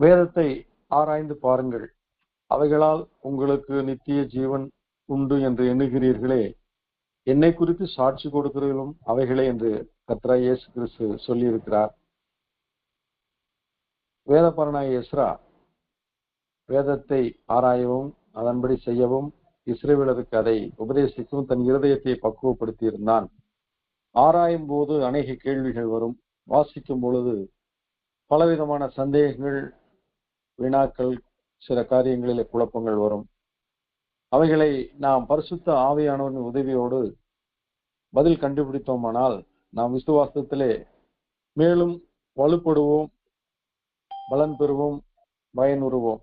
வேதத்தை ஆராய்ந்து பாருங்கள், அவைகளால் உங்களுக்கு நித்திய ஜீவன் உண்டு என்று எண்ணுகிறீர்களே, என்னை குறித்து சாட்சி கொடுக்கிறீர்களும் அவைகளே என்று கர்த்தராகிய இயேசு கிறிஸ்து சொல்லியிருக்கிறார். வேதபாரனாகிய எஸ்ரா வேதத்தை ஆராயவும் அதன்படி செய்யவும் இஸ்ரவேலருக்கு அதை உபதேசிக்கவும் தன் இருதயத்தை பக்குவப்படுத்தி இருந்தான். ஆராயும் போது அநேக கேள்விகள் வரும். வாசிக்கும் பொழுது பலவிதமான சந்தேகங்கள், வினாக்கள், சில காரியங்களிலே குழப்பங்கள் வரும். அவைகளை நாம் பரிசுத்த ஆவியானவரின் உதவியோடு பதில் கண்டுபிடித்தோமானால் நாம் விசுவாசத்திலே மேலும் வலுப்படுவோம், பலன் பெறுவோம், பயனுறுவோம்.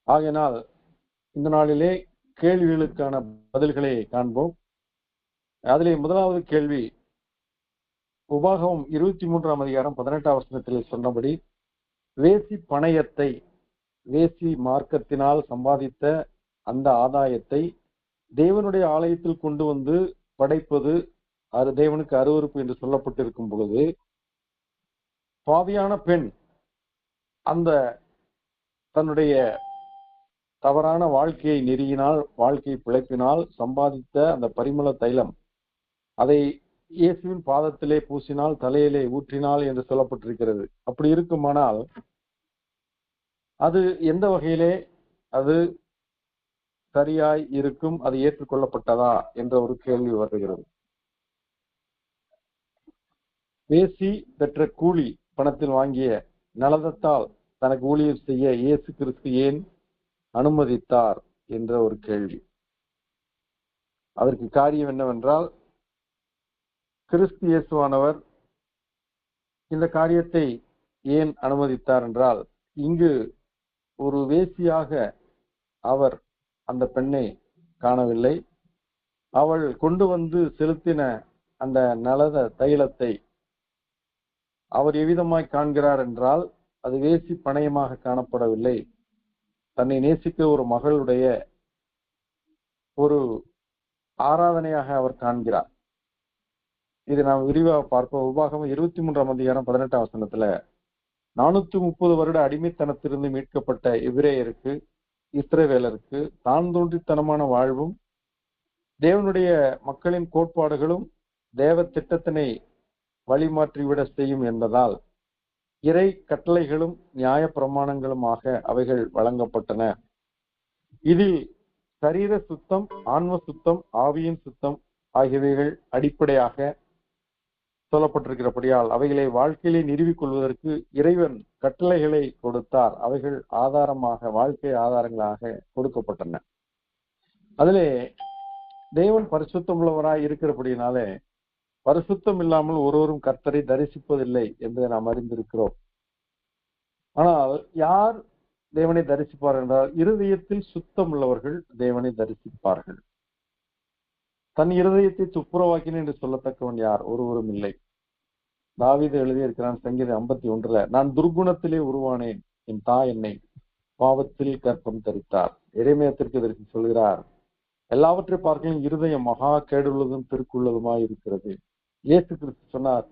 ஆகையினால் இந்த நாளிலே கேள்விகளுக்கான பதில்களை காண்போம். அதிலே முதலாவது கேள்வி, உபாகமம் 23ஆம் அதிகாரம் 18ஆம் வசனத்திலே சொன்னபடி, வேசி பணயத்தை, வேசி மார்க்கத்தினால் சம்பாதித்த அந்த ஆதாயத்தை தேவனுடைய ஆலயத்தில் கொண்டு வந்து படைப்பது அது தேவனுக்கு அருவருப்பு என்று சொல்லப்பட்டிருக்கும் பொழுது, பாவியான பெண் அந்த தன்னுடைய தவறான வாழ்க்கையை நெருங்கினால், வாழ்க்கையை பிழைப்பினால் சம்பாதித்த அந்த பரிமள தைலம் அதை இயேசுவின் பாதத்திலே பூசினால், தலையிலே ஊற்றினால் என்று சொல்லப்பட்டிருக்கிறது. அப்படி இருக்குமானால் அது எந்த வகையிலே அது சரியாய் இருக்கும், அது ஏற்றுக்கொள்ளப்பட்டதா என்ற ஒரு கேள்வி வருகிறது. வேசி பெற்ற கூலி பணத்தில் வாங்கிய நலதத்தால் தனக்கு ஊழியம் செய்ய இயேசு கிறிஸ்து ஏன் அனுமதித்தார் என்ற ஒரு கேள்வி. அதற்கு காரியம் என்னவென்றால், கிறிஸ்து இயேசுவானவர் இந்த காரியத்தை ஏன் அனுமதித்தார் என்றால், இங்கு ஒரு வேசியாக அவர் அந்த பெண்ணை காணவில்லை. அவள் கொண்டு வந்து செலுத்தின அந்த நலத தைலத்தை அவர் எவ்விதமாய் காண்கிறார் என்றால், அது வேசி பணயமாக காணப்படவில்லை. தன்னை நேசிக்க ஒரு மகளுடைய ஒரு ஆராதனையாக அவர் காண்கிறார். இதை நாம் விரிவாக பார்ப்போம். உபாகமம் 23ஆம் அதிகாரம் 18ஆம் வசனத்துல, 430 வருட அடிமைத்தனத்திலிருந்து மீட்கப்பட்ட எபிரேயருக்கு, இஸ்ரவேலருக்கு தான் தோன்றித்தனமான வாழ்வும் தேவனுடைய மக்களின் கோட்பாடுகளும் தேவ திட்டத்தினை வழிமாற்றிவிட செய்யும் என்பதால் இறை கட்டளைகளும் நியாய பிரமாணங்களுமாக அவைகள் வழங்கப்பட்டன. இதில் சரீர சுத்தம், ஆன்ம சுத்தம், ஆவியின் சுத்தம் ஆகியவைகள் அடிப்படையாக சொல்லப்பட்டிருக்கிறபடியால் அவைகளை வாழ்க்கையிலே நிறுவிக் கொள்வதற்கு இறைவன் கட்டளைகளை கொடுத்தார். அவைகள் ஆதாரமாக, வாழ்க்கை ஆதாரங்களாக கொடுக்கப்பட்டன. அதிலே தேவன் பரிசுத்தம் உள்ளவராய் இருக்கிறபடினாலே பரிசுத்தம் இல்லாமல் ஒருவரும் கர்த்தரை தரிசிப்பதில்லை என்பதை நாம் அறிந்திருக்கிறோம். ஆனால் யார் தேவனை தரிசிப்பார் என்றால், இருதயத்தில் சுத்தம் உள்ளவர்கள் தேவனை தரிசிப்பார்கள். தன் இருதயத்தை துப்புரவாக்கினேன் என்று சொல்லத்தக்கவன் யார்? ஒருவரும் இல்லை. தாவீது எழுதியிருக்கிறான் சங்கீதம் 51, நான் துர்குணத்திலே உருவானேன், என் தாய் என்னை பாவத்தில் கற்பம் தரித்தார். எரேமியாவிற்கு இதற்கு சொல்கிறார், எல்லாவற்றை பார்க்கலாம் இருதயம் மகா கேடுள்ளதும் பெருக்குள்ளதுமாய் இருக்கிறது. இயேசு கிறிஸ்து சொன்னார்,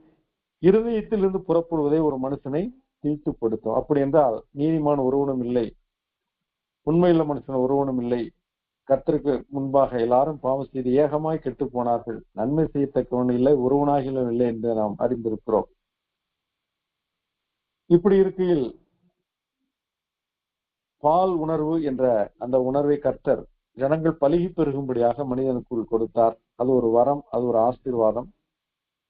இருதயத்திலிருந்து புறப்படுவதே ஒரு மனுஷனை தீட்டுப்படுத்தும். அப்படி என்றால் நீதிமான் ஒருவனும் இல்லை, உண்மையுள்ள மனுஷன் ஒருவனும் இல்லை. கர்த்தருக்கு முன்பாக எல்லாரும் பாவம் செய்து ஏகமாய் கெட்டு போனார்கள், நன்மை செய்யத்தக்கவன் இல்லை, ஒருவனாகிலும் இல்லை என்று நாம் அறிந்திருக்கிறோம். இப்படி இருக்கையில் பால் உணர்வு என்ற அந்த உணர்வை கர்த்தர் ஜனங்கள் பலுகி பெருகும்படியாக மனிதனுக்குள் கொடுத்தார். அது ஒரு வரம், அது ஒரு ஆசீர்வாதம்.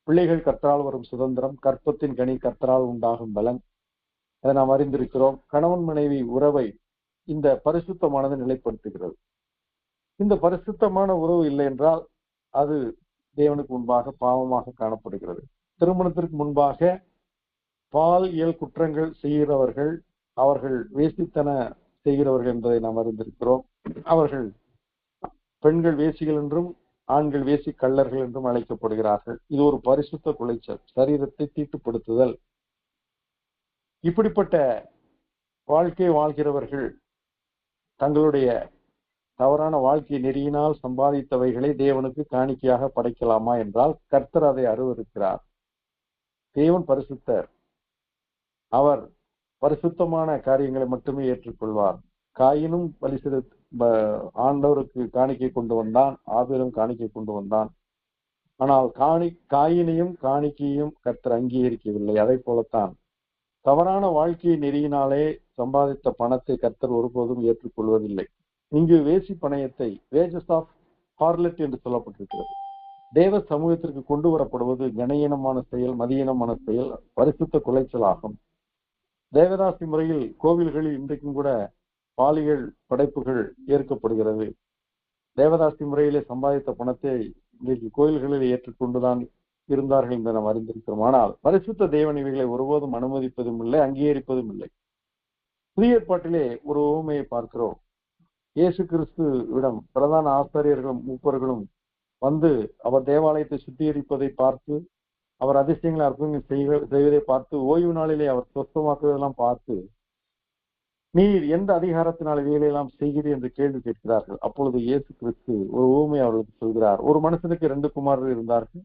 பிள்ளைகள் கர்த்தரால் வரும் சுதந்திரம், கற்பத்தின் கனி கர்த்தரால் உண்டாகும் பலன், அதை நாம் அறிந்திருக்கிறோம். கணவன் மனைவி உறவை இந்த பரிசுத்தமானது நிலைப்படுத்துகிறது. இந்த பரிசுத்தமான உறவு இல்லை என்றால் அது தேவனுக்கு முன்பாக பாவமாக காணப்படுகிறது. திருமணத்திற்கு முன்பாக பாலியல் குற்றங்கள் செய்கிறவர்கள், அவர்கள் வேசித்தன செய்கிறவர்கள் என்பதை நாம் அறிந்திருக்கிறோம். அவர்கள் பெண்கள் வேசிகள் என்றும் ஆண்கள் வேசி கள்ளர்கள் என்றும் அழைக்கப்படுகிறார்கள். இது ஒரு பரிசுத்த குலைச்சல், சரீரத்தை தீட்டுப்படுத்துதல். இப்படிப்பட்ட வாழ்க்கை வாழ்கிறவர்கள் தங்களுடைய தவறான வாழ்க்கை நெறியினால் சம்பாதித்தவைகளை தேவனுக்கு காணிக்கையாக படைக்கலாமா என்றால் கர்த்தர் அதை அருவருக்கிறார். தேவன் பரிசுத்தர். அவர் பரிசுத்தமான காரியங்களை மட்டுமே ஏற்றுக்கொள்வார். காயினும் பலி ஆண்டவருக்கு காணிக்கை கொண்டு வந்தான், ஆபேலும் காணிக்கை கொண்டு வந்தான். ஆனால் காயினையும் காணிக்கையும் கர்த்தர் அங்கீகரிக்கவில்லை. அதை போலத்தான் தவறான வாழ்க்கையை நெறியினாலே சம்பாதித்த பணத்தை கர்த்தர் ஒருபோதும் ஏற்றுக்கொள்வதில்லை. இங்கு வேசி பணயத்தை வேஜஸ் ஆஃப் ஹார்லெட் என்று சொல்லப்பட்டிருக்கிறது. தேவ சமூகத்திற்கு கொண்டு வரப்படுவது கனஈனமான செயல், மதியீனமான செயல், பரிசுத்த குலைச்சலாகும். தேவதாசி முறையில் கோவில்களில் இன்றைக்கும் கூட பாலியல் படைப்புகள் ஏற்கப்படுகிறது. தேவதாசி முறையிலே சம்பாதித்த பணத்தை இன்றைக்கு கோயில்களில் ஏற்றுக்கொண்டுதான் இருந்தார்கள் என்று நாம் அறிந்திருக்கிறோம். ஆனால் பரிசுத்த தேவன் இவைகளை ஒருபோதும் அனுமதிப்பதும் இல்லை, அங்கீகரிப்பதும் இல்லை. புதிய ஏற்பாட்டிலே ஒரு உவமையை பார்க்கிறோம். இயேசு கிறிஸ்துவிடம் பிரதான ஆசாரியர்களும் மூப்பர்களும் வந்து அவர் தேவாலயத்தை சுத்திகரிப்பதை பார்த்து, அவர் அதிசயங்களை அற்புதங்கள் செய்வதை பார்த்து, ஓய்வு நாளிலே அவர் சொஸ்தமாக்குவதெல்லாம் பார்த்து, நீர் எந்த அதிகாரத்தினால் இவைகளெல்லாம் செய்கிறீர் என்று கேள்வி கேட்கிறார்கள். அப்பொழுது இயேசு கிறிஸ்து ஒரு ஊமை அவர்களுக்கு சொல்கிறார். ஒரு மனுஷனுக்கு 2 குமாரர்கள் இருந்தார்கள்.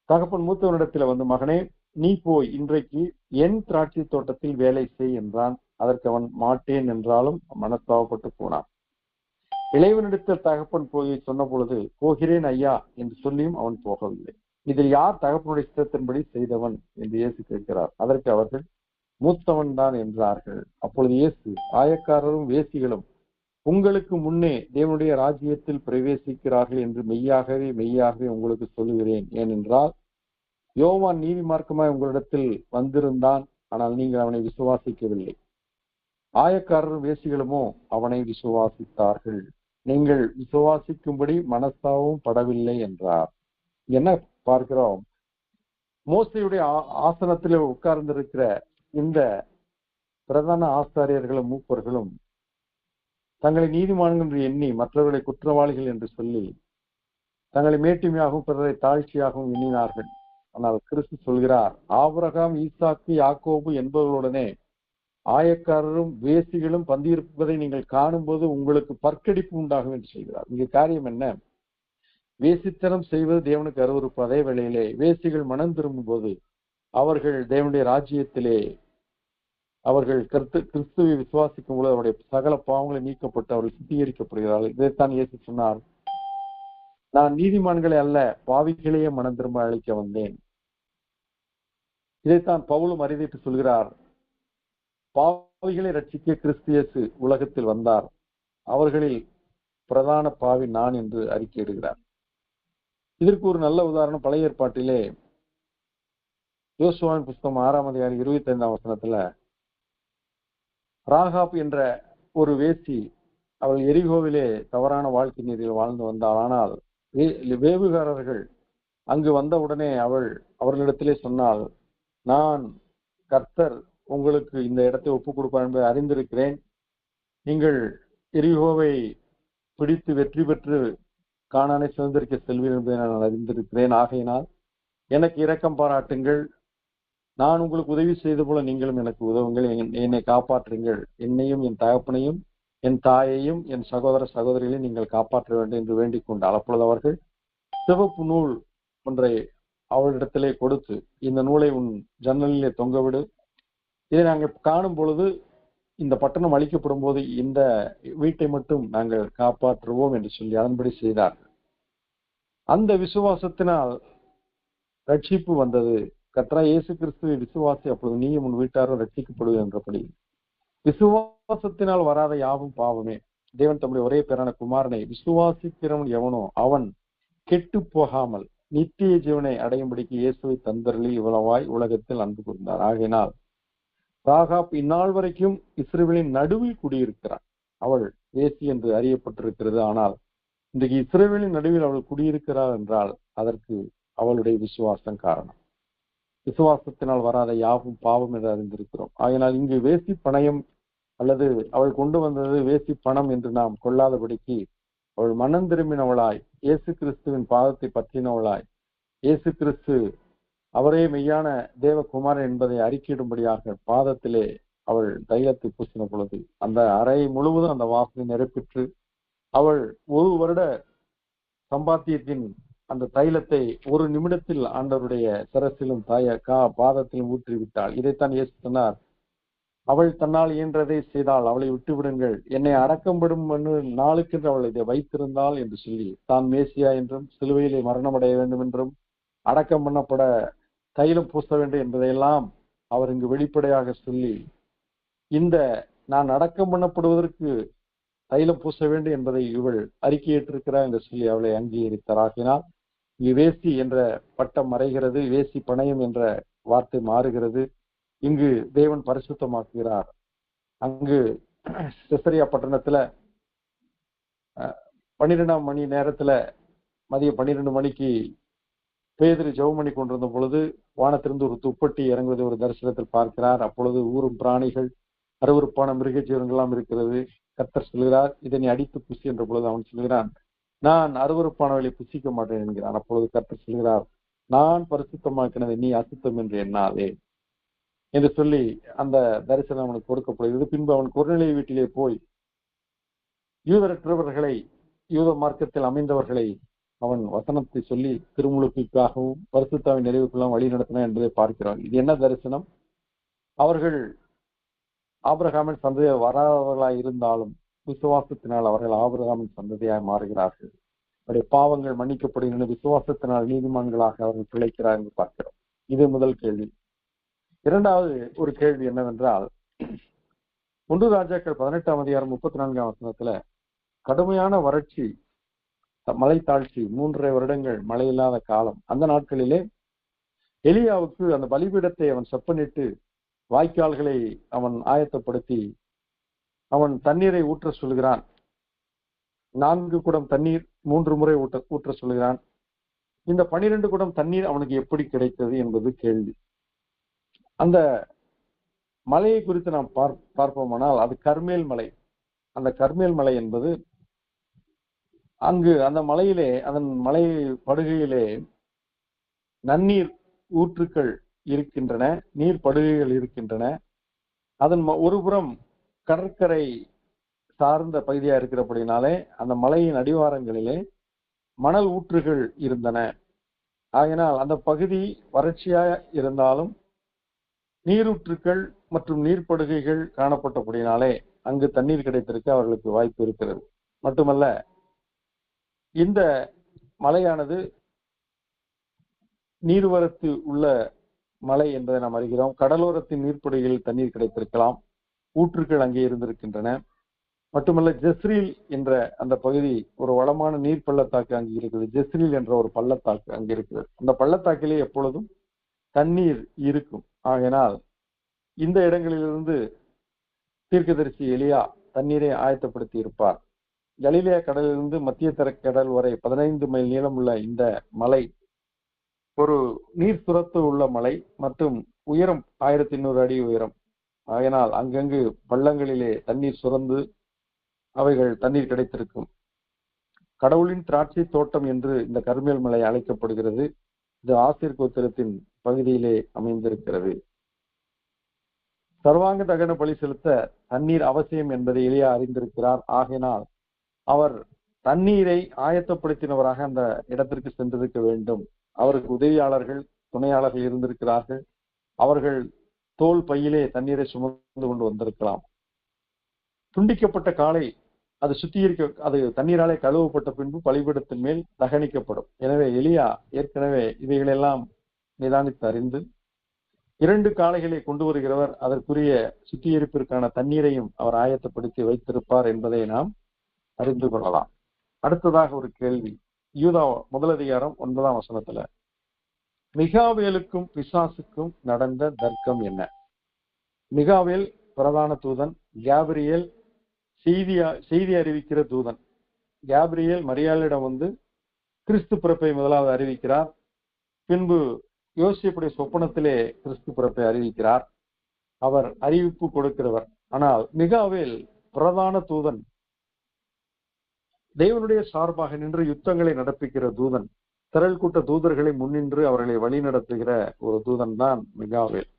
தகப்பன் மூத்தவனிடத்தில் வந்து, மகனே, நீ போய் இன்றைக்கு என் திராட்சை தோட்டத்தில் வேலை செய் என்றான். அதற்கு அவன் மாட்டேன் என்றாலும் மனஸ்தாபப்பட்டு போனான். இளைவனிடத்தில் தகப்பன் போய் சொன்ன பொழுது, போகிறேன் ஐயா என்று சொல்லியும் அவன் போகவில்லை. இதில் யார் தகப்பனுடைய சித்தத்தின்படி செய்தவன் என்று இயேசு கேட்கிறார். அதற்கு அவர்கள், மூத்தவன் தான் என்றார்கள். அப்பொழுது இயேசு, ஆயக்காரரும் வேசிகளும் உங்களுக்கு முன்னே தேவனுடைய ராஜ்யத்தில் பிரவேசிக்கிறார்கள் என்று மெய்யாகவே மெய்யாகவே உங்களுக்கு சொல்லுகிறேன். ஏனென்றால் யோவான் நீதி மார்க்கமாய் உங்களிடத்தில் வந்திருந்தான், ஆனால் நீங்கள் அவனை விசுவாசிக்கவில்லை. ஆயக்காரரும் வேசிகளுமோ அவனை விசுவாசித்தார்கள். நீங்கள் விசுவாசிக்கும்படி மனஸ்தாபமும் படவில்லை என்றார். என்ன பார்க்கிறோம்? மோசேயுடைய ஆசனத்திலே உட்கார்ந்திருக்கிற இந்த பிரதான ஆசாரியர்களும் மூப்பர்களும் தங்களை நீதிமான்கள் என்று எண்ணி மற்றவர்களை குற்றவாளிகள் என்று சொல்லி தங்களை மேட்டிமையாகவும் பிறரை தாழ்ச்சியாகவும் எண்ணினார்கள். ஆனால் கிறிஸ்து சொல்கிறார், ஆபிரகாம், ஈசாக்கு, யாக்கோபு என்பவர்களுடனே ஆயக்காரரும் வேசிகளும் பந்தியிருப்பதை நீங்கள் காணும்போது உங்களுக்கு பற்கடிப்பு உண்டாகும் என்று சொல்கிறார். இங்கு காரியம் என்ன? வேசித்தனம் செய்வது தேவனுக்கு அருவருப்பு. அதே வேளையிலே வேசிகள் மனம் திரும்பும் போது அவர்கள் தேவனுடைய ராஜ்யத்திலே அவர்கள் கிறிஸ்துவை விசுவாசிக்கும் போது அவருடைய சகல பாவங்களை நீக்கப்பட்டு அவர்கள் சுத்திகரிக்கப்படுகிறார்கள். இதைத்தான் இயேசு சொன்னார், நான் நீதிமான்களை அல்ல பாவிகளையே மனம் திரும்ப அழைக்க வந்தேன். இதைத்தான் பவுலும் அறிவித்து சொல்கிறார், பாவிகளை ரட்சிக்க கிறிஸ்து இயேசு உலகத்தில் வந்தார், அவர்களில் பிரதான பாவி நான் என்று அறிக்கையிடுகிறார். இதற்கு ஒரு நல்ல உதாரணம் பழைய ஏற்பாட்டிலே யோசுவாவின் புஸ்தகம் 6ஆம் அதிகாரம் 25ஆம் வசனத்துல ராகாப் என்ற ஒரு வேசி, அவள் எரிகோவிலே தவறான வாழ்க்கை நெறியில் வாழ்ந்து வந்தாள். ஆனால் வேவுகாரர்கள் அங்கு வந்தவுடனே அவர்களிடத்திலே சொன்னால், நான் கர்த்தர் உங்களுக்கு இந்த இடத்தை ஒப்புக் கொடுப்பார் என்பதை அறிந்திருக்கிறேன். நீங்கள் எரிகோவை பிடித்து வெற்றி பெற்று கானானை சுதந்திரிக்க செல்வீர் என்பதை நான் அறிந்திருக்கிறேன். ஆகையினால் எனக்கு இரக்கம் பாராட்டுங்கள். நான் உங்களுக்கு உதவி செய்த போல நீங்களும் எனக்கு உதவுங்கள். என்னை காப்பாற்றுங்கள். என்னையும் என் தகப்பனையும் என் தாயையும் என் சகோதர சகோதரிகளையும் நீங்கள் காப்பாற்ற வேண்டும் என்று வேண்டிக் கொண்டால், அப்பொழுது அவர்கள் சிவப்பு நூல் ஒன்றை அவளிடத்திலே கொடுத்து, இந்த நூலை உன் ஜன்னலிலே தொங்கவிடு, இதை நாங்கள் காணும் பொழுது இந்த பட்டணம் அழிக்கப்படும் போது இந்த வீட்டை மட்டும் நாங்கள் காப்பாற்றுவோம் என்று சொல்லி அதன்படி செய்தார்கள். அந்த விசுவாசத்தினால் ரட்சிப்பு வந்தது. கர்த்தராகிய இயேசு கிறிஸ்துவை விசுவாசி, அப்பொழுது நீயும் உன் வீட்டாரும் ரட்சிக்கப்படுவது என்றபடி. விசுவாசத்தினால் வராத யாவும் பாவமே. தேவன் தம்முடைய ஒரே பேரான குமாரனை விசுவாசிக்கிறவன் எவனோ அவன் கெட்டு போகாமல் நித்திய ஜீவனை அடையும்படிக்கு இயேசுவை தந்தருளி இவ்வளவாய் உலகத்தில் அன்பு கூர்ந்தார். ஆகையினால் ராகாப் இந்நாள் வரைக்கும் இஸ்ரவேலின் நடுவில் குடியிருக்கிறார். அவள் வேசி என்று அறியப்பட்டிருக்கிறது. ஆனால் இன்றைக்கு இஸ்ரவேலின் நடுவில் அவள் குடியிருக்கிறாள் என்றால் அதற்கு அவளுடைய விசுவாசம் காரணம். விசுவாசத்தினால் வராத யாவும் பாவம் என்று அறிந்திருக்கிறோம். ஆகையினால் இங்கு வேசி பணயம் அல்லது அவள் கொண்டு வந்தது வேசி பணம் என்று நாம் கொள்ளாதபடிக்கு அவள் மனம் திரும்பினவளாய் இயேசு கிறிஸ்துவின் பாதத்தை பற்றினவளாய், இயேசு கிறிஸ்து அவரே மெய்யான தேவகுமாரன் என்பதை அறிக்கையிடும்படியாக பாதத்திலே அவள் தைலத்தை பூசின பொழுது அந்த அறை முழுவதும் அந்த வாசனை நிரப்பிற்று அவள் 1 வருட சம்பாத்தியத்தின் அந்த தைலத்தை ஒரு நிமிடத்தில் ஆண்டவருடைய சிரசிலும் பாதத்திலும் ஊற்றிவிட்டாள். இதைத்தான் இயேசு சொன்னார், அவள் தன்னால் இயன்றதை செய்தால் அவளை விட்டு விடுங்கள், என்னை அடக்கம்படும் நாளுக்கென்று அவள் இதை வைத்திருந்தாள் என்று சொல்லி, தான் மேசியா என்றும் சிலுவையிலே மரணமடைய வேண்டும் என்றும் அடக்கம் பண்ணப்பட தைலம் பூச வேண்டும் என்பதையெல்லாம் அவர் இங்கு வெளிப்படையாக சொல்லி, இந்த நான் அடக்கம் பண்ணப்படுவதற்கு தைலம் பூச வேண்டும் என்பதை இவள் அறிக்கையிட்டிருக்கிறார் என்று சொல்லி அவளை அங்கீகரித்தாராகினால் இங்கு வேசி என்ற பட்டம் மறைகிறது, வேசி பணயம் என்ற வார்த்தை மாறுகிறது. இங்கு தேவன் பரிசுத்தமாக்குகிறார். அங்கு செசரியா பட்டணத்துல 12ஆம் மணி நேரத்துல மதியம் 12 மணிக்கு பேதுரு ஜெபம் பண்ணி கொண்டிருந்த பொழுது வானத்திலிருந்து ஒரு துப்பட்டி இறங்குவதை ஒரு தரிசனத்தில் பார்க்கிறார். அப்பொழுது ஊரும் பிராணிகள், அருவருப்பான மிருக ஜீவன்கள்லாம் இருக்கிறது. கர்த்தர் சொல்கிறார், இதனை அடித்து புசி என்ற பொழுது அவன் சொல்கிறான், நான் அருவருப்பானவர்களை புசிக்க மாட்டேன் என்கிறான். அப்பொழுது கர்த்தர் சொல்கிறார், நான் பரிசுத்தமாக்கினதை நீ அசுத்தம் என்று எண்ணாதே என்று சொல்லி அந்த தரிசனம் அவனுக்கு கொடுக்கப்படுகிறது. பின்பு அவன் கொர்நேலியு வீட்டிலே போய் யூதரற்றவர்களை, யூத மார்க்கத்தில் அமைந்தவர்களை அவன் வசனத்தை சொல்லி திருமுழுக்குக்காகவும் பரிசுத்தாவின் நிறைவுக்கெல்லாம் வழி நடத்தினான் என்பதை பார்க்கிறான். இது என்ன தரிசனம்? அவர்கள் ஆபிரகாமின் சந்ததியாக வராதவர்களாய் இருந்தாலும் விசுவாசத்தினால் அவர்கள் ஆபிரகாமின் சந்ததியாக மாறுகிறார்கள். அவருடைய பாவங்கள் மன்னிக்கப்படுகின்றன, விசுவாசத்தினால் நீதிமான்களாக அவர்கள் பிழைக்கிறார் என்று பார்க்கிறோம். இது முதல் கேள்வி. இரண்டாவது ஒரு கேள்வி என்னவென்றால், 1 ராஜாக்கள் 18ஆம் அதிகாரம் 34ஆம் வசனத்துல கடுமையான வறட்சி, மழை தாழ்ச்சி, 3.5 வருடங்கள் மழை இல்லாத காலம். அந்த நாட்களிலே எலியாவுக்கு அந்த பலிபீடத்தை அவன் செப்பனிட்டு வாய்க்கால்களை அவன் ஆயத்தப்படுத்தி அவன் தண்ணீரை ஊற்ற சொல்கிறான். 4 குடம் தண்ணீர் 3 முறை ஊற்ற சொல்கிறான். இந்த 12 குடம் தண்ணீர் அவனுக்கு எப்படி கிடைத்தது என்பது கேள்வி. அந்த மலையை குறித்து நாம் பார்ப்போமானால் அது கர்மேல் மலை. அந்த கர்மேல் மலை என்பது அங்கு அந்த மலையிலே, அதன் மலை படுகையிலே நன்னீர் ஊற்றுக்கள் இருக்கின்றன, நீர் படுகைகள் இருக்கின்றன. அதன் ஒருபுறம் கடற்கரை சார்ந்த பகுதியா இருக்கிறபடினாலே அந்த மலையின் அடிவாரங்களிலே மணல் ஊற்றுகள் இருந்தன. ஆகினால் அந்த பகுதி வறட்சியா இருந்தாலும் நீரூற்றுக்கள் மற்றும் நீர்ப்படுகைகள் காணப்பட்டபடினாலே அங்கு தண்ணீர் கிடைத்திருக்க அவர்களுக்கு வாய்ப்பு இருக்கிறது. மட்டுமல்ல, இந்த மலையானது நீர்வரத்து உள்ள மலை என்பதை நாம் அறிகிறோம். கடலோரத்தின் நீர்ப்படுகையில் தண்ணீர் கிடைத்திருக்கலாம், ஊற்றுக்கள் அங்கே இருந்திருக்கின்றன. மட்டுமல்ல, ஜெஸ்ரீல் என்ற அந்த பகுதி ஒரு வளமான நீர் பள்ளத்தாக்கு அங்கு இருக்குது. ஜெஸ்ரீல் என்ற ஒரு பள்ளத்தாக்கு அங்கு இருக்கிறது. அந்த பள்ளத்தாக்கிலே எப்பொழுதும் தண்ணீர் இருக்கும். ஆகையினால் இந்த இடங்களிலிருந்து தீர்க்கதரிசி எலியா தண்ணீரை ஆயத்தப்படுத்தி இருப்பார். கலிலேயா கடலிலிருந்து மத்திய தரைக்கடல் வரை 15 மைல் நீளம் உள்ள இந்த மலை ஒரு நீர் சுரத்து உள்ள மலை மற்றும் உயரம் 1200 அடி உயரம். ஆகையினால் அங்கங்கு பள்ளங்களிலே தண்ணீர் சுரந்து அவைகள் தண்ணீர் கிடைத்திருக்கும். கடவுளின் திராட்சை தோட்டம் என்று இந்த கர்மேல் மலை அழைக்கப்படுகிறது. இது ஆசீர் கோத்திரத்தின் பகுதியிலே அமைந்திருக்கிறது. சர்வாங்க தகன பலி செலுத்த தண்ணீர் அவசியம் என்பதை எலியா அறிந்திருக்கிறார். ஆகையினால் அவர் தண்ணீரை ஆயத்தப்படுத்தினவராக அந்த இடத்திற்கு சென்றிருக்க வேண்டும். அவருக்கு உதவியாளர்கள், துணையாளர்கள் இருந்திருக்கிறார்கள். அவர்கள் தோல் பையிலே தண்ணீரை சுமந்து கொண்டு வந்திருக்கலாம். துண்டிக்கப்பட்ட காலை அது தண்ணீராலே கழுவப்பட்ட பின்பு பலிபீடத்தின் மேல் தகனிக்கப்படும். எனவே எலியா ஏற்கனவே இவைகளெல்லாம் நிதானித்து அறிந்து 2 காளைகளை கொண்டு வருகிறவர் அதற்குரிய சுத்திகரிப்பிற்கான தண்ணீரையும் அவர் ஆயத்தப்படுத்தி வைத்திருப்பார் என்பதை நாம் அறிந்து கொள்ளலாம். அடுத்ததாக ஒரு கேள்வி. யூதா 1 அதிகாரம் 9ஆம் வசனத்துல மிகாவேலுக்கும் பிசாசுக்கும் நடந்த தர்க்கம் என்ன? மிகாவேல் பிரதான தூதன், கேப்ரியேல் செய்தி அறிவிக்கிற தூதன். கேப்ரியேல் மரியாளிடம் வந்து கிறிஸ்து பிறப்பை முதலாவது அறிவிக்கிறார். பின்பு யோசேப்புடைய சொப்பனத்திலே கிறிஸ்து பிறப்பை அறிவிக்கிறார். அவர் அறிவிப்பு கொடுக்கிறவர். ஆனால் மிகாவேல் பிரதான தூதன், தேவனுடைய சார்பாக நின்று யுத்தங்களை நடப்பிக்கிற தூதன், திரள் கூட்ட தூதர்களை முன்னின்று அவர்களை வழி நடத்துகிற ஒரு தூதன் தான் மிகாவேல்.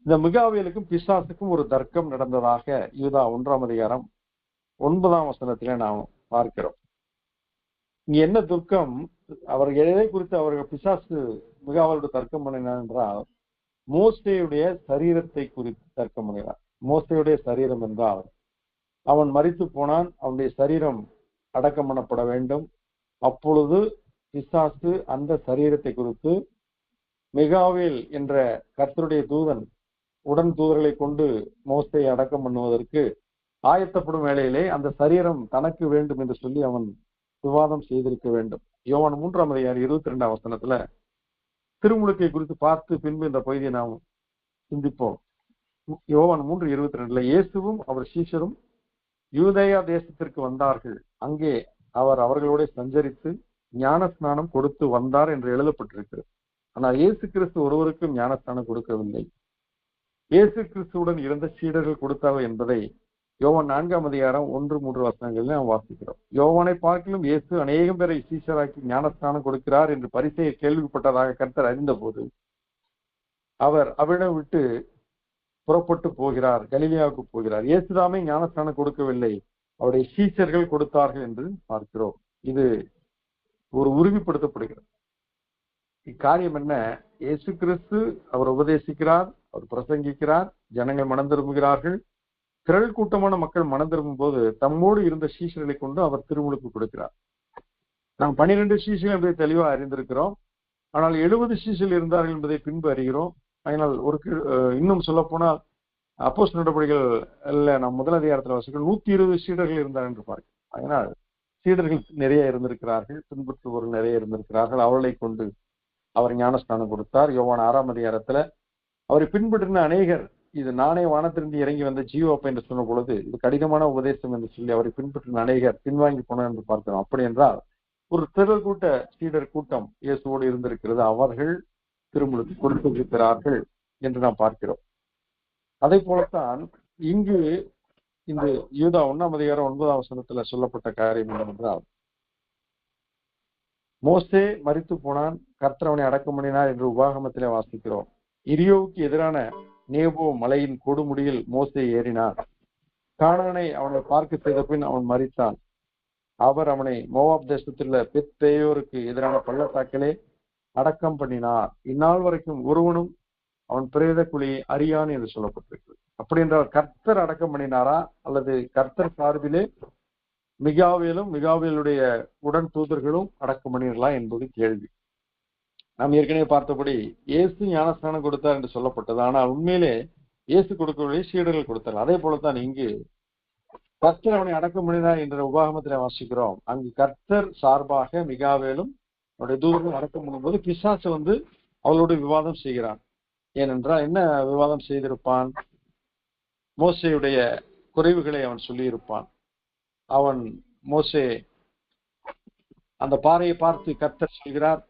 இந்த மிகாவேலுக்கும் பிசாசுக்கும் ஒரு தர்க்கம் நடந்ததாக யூதா 1ஆம் அதிகாரம் 9ஆம் வசனத்திலே நாம் பார்க்கிறோம். இங்க என்ன துர்க்கம், அவர் எதை குறித்து அவர்கள் பிசாசு மிக அவரோட தர்க்கம் பண்ணினார் என்றால் மோசேயுடைய சரீரத்தை குறித்து தர்க்கம் பண்ணினார். மோசேயுடைய சரீரம் என்றால் அவன் மரித்து போனான், அவனுடைய சரீரம் அடக்கம் பண்ணப்பட வேண்டும். அப்பொழுது பிசாசு அந்த சரீரத்தை குறித்து மிகாவேல் என்ற கர்த்தருடைய தூதன் உடன் தூதர்களை கொண்டு மோசையை அடக்கம் பண்ணுவதற்கு ஆயத்தப்படும் வேளையிலே அந்த சரீரம் தனக்கு வேண்டும் என்று சொல்லி அவன் விவாதம் செய்திருக்க வேண்டும். யோவான் 3:22 வசனத்துல திருமுழுக்கை குறித்து பார்த்து பின்பு இந்த பகுதியை நாம் சிந்திப்போம். யோவான் 3:22 இயேசுவும் அவர் சீஷரும் யூதேயா தேசத்திற்கு வந்தார்கள், அங்கே அவர் அவர்களோட சஞ்சரித்து ஞானஸ்நானம் கொடுத்து வந்தார் என்று எழுதப்பட்டிருக்கிறது. ஆனால் இயேசு கிறிஸ்து ஒருவருக்கும் ஞானஸ்நானம் கொடுக்கவில்லை. இயேசு கிறிஸ்துவுடன் இருந்த சீடர்கள் கொடுத்தார்கள் என்பதை யோவான் 4:1-3 வசனங்களில் நாம் வாசிக்கிறோம். யோவானை பார்க்கிலும் இயேசு அநேகம் பேரை சீஷராக்கி ஞானஸ்நானம் கொடுக்கிறார் என்று பரிசேயர் கேள்விப்பட்டதாக கர்த்தர் அறிந்த போது அவர் அவிடம் விட்டு புறப்பட்டு போகிறார், கலிலேயாவுக்கு போகிறார். இயேசுதாமே ஞானஸ்நானம் கொடுக்கவில்லை, அவருடைய சீஷர்கள் கொடுத்தார்கள் என்று பார்க்கிறோம். இது ஒரு உறுதிப்படுத்தப்படுகிறது. இக்காரியம் என்ன? இயேசு கிறிஸ்து அவர் உபதேசிக்கிறார், அவர் பிரசங்கிக்கிறார், ஜனங்கள் மனம் திரும்புகிறார்கள். திரள் கூட்டமான மக்கள் மனம் திரும்பும் போது தம்மோடு இருந்த சீஷர்களை கொண்டு அவர் திருமுழுக்கு கொடுக்கிறார். நாம் 12 சீஷர்கள் என்பதை தெளிவாக அறிந்திருக்கிறோம். ஆனால் 70 சீஷர்கள் இருந்தார்கள் என்பதை பின்பு அறிகிறோம். அதனால் இன்னும் சொல்ல போனால் அப்போஸ்தலர் நடவடிக்கைகள் நாம் முதல் அதிகாரத்தில் வாசிக்கிறோம் 120 சீடர்கள் இருந்தார் என்று பார்க்கிறோம். அதனால் சீடர்கள் நிறைய இருந்திருக்கிறார்கள், பின்பற்றுபவர்கள் நிறைய இருந்திருக்கிறார்கள். அவர்களை கொண்டு அவர் ஞானஸ்நானம் கொடுத்தார். யோவான் 6ஆம் அதிகாரத்துல அவரை பின்பற்றின அநேகர் இது நானே வானத்திலிருந்து இறங்கி வந்த ஜீவப்பை என்று சொன்ன பொழுது இது கடினமான உபதேசம் என்று சொல்லி அவரை பின்பற்றின அநேகர் பின்வாங்கி போனார் என்று பார்க்கிறோம். அப்படி என்றால் ஒரு திரள் கூட்ட சீடர் கூட்டம் இயேசுவோடு இருந்திருக்கிறது, அவர்கள் திருமுழுக்கு கொடுத்திருக்கிறார்கள் என்று நாம் பார்க்கிறோம். அதே போலத்தான் இங்கு இந்த யூதா 1ஆம் அதிகாரம் 9ஆம் வசனத்துல சொல்லப்பட்ட காரியம் என்னவென்றால் மோசே மரித்து போனான், கர்த்தர் அவனை அடக்கம் பண்ணினார் என்று உபாகமத்திலே வாசிக்கிறோம். இரியோவுக்கு எதிரான நேபோ மலையின் கொடுமுடியில் மோசே ஏறினார். கானானை அவனை பார்க்க செய்த பின் அவன் மரித்தான். அவர் அவனை மோவாப் தேசத்தில் பெத்தேயோருக்கு எதிரான பள்ளத்தாக்கிலே அடக்கம் பண்ணினார். இந்நாள் வரைக்கும் ஒருவனும் அவன் பிரேத குழியை அறியான் என்று சொல்லப்பட்டிருக்கு. அப்படி என்றால் கர்த்தர் அடக்கம் பண்ணினாரா அல்லது கர்த்தர் சார்பிலே மிகாவேலும் மிகாவேலுடைய உடன் தூதர்களும் அடக்கம் பண்ணிடலாம் என்பது கேள்வி. நாம் ஏற்கனவே பார்த்தபடி இயேசு ஞானஸ்நானம் கொடுத்தார் என்று சொல்லப்பட்டது. ஆனால் உண்மையிலே இயேசு கொடுக்கவில்லை, சீடர்கள் கொடுத்தார். அதே போலத்தான் இங்கு கர்த்தர் அவனை அடக்கம் பண்ணினார் என்ற உபாகமத்தில் வாசிக்கிறோம். அங்கு கர்த்தர் சார்பாக மிகாவேலும் அவருடைய தூதர்களும் அடக்கம் பண்ணும்போது பிசாசு அவளோடு விவாதம் செய்கிறான். ஏனென்றால் என்ன விவாதம் செய்திருப்பான்? மோசேயுடைய குறைவுகளை அவன் சொல்லியிருப்பான். அவன் மோசே அந்த பாறையை பார்த்து கர்த்தர் சொல்கிறார்,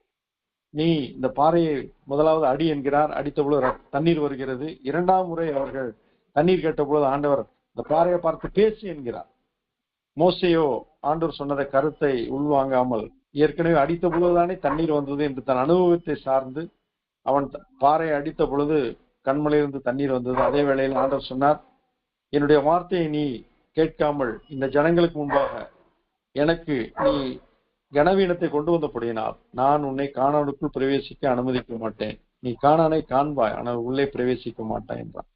நீ இந்த பாறையை முதலாவது அடி என்கிறார். அடித்த பொழுது தண்ணீர் வருகிறது. 2ஆம் முறை அவர்கள் தண்ணீர் கேட்ட பொழுது ஆண்டவர் இந்த பாறையை பார்த்து பேசி என்கிறார். மோசேயோ ஆண்டவர் சொன்னதை கருத்தை உள்வாங்காமல் ஏற்கனவே அடித்த பொழுதுதானே தண்ணீர் வந்தது என்று தன் அனுபவத்தை சார்ந்து அவன் பாறையை அடித்த பொழுது கண்மலையிலிருந்து தண்ணீர் வந்தது. அதே வேளையில் ஆண்டவர் சொன்னார், என்னுடைய வார்த்தையை நீ கேட்காமல் இந்த ஜனங்களுக்கு முன்பாக எனக்கு நீ கனவீனத்தை கொண்டு வந்தபடியினால் நான் உன்னை கானானுக்குள் பிரவேசிக்க அனுமதிக்க மாட்டேன். நீ கானானை காண்பாய், ஆனால் உள்ளே பிரவேசிக்க மாட்டான் என்றான்.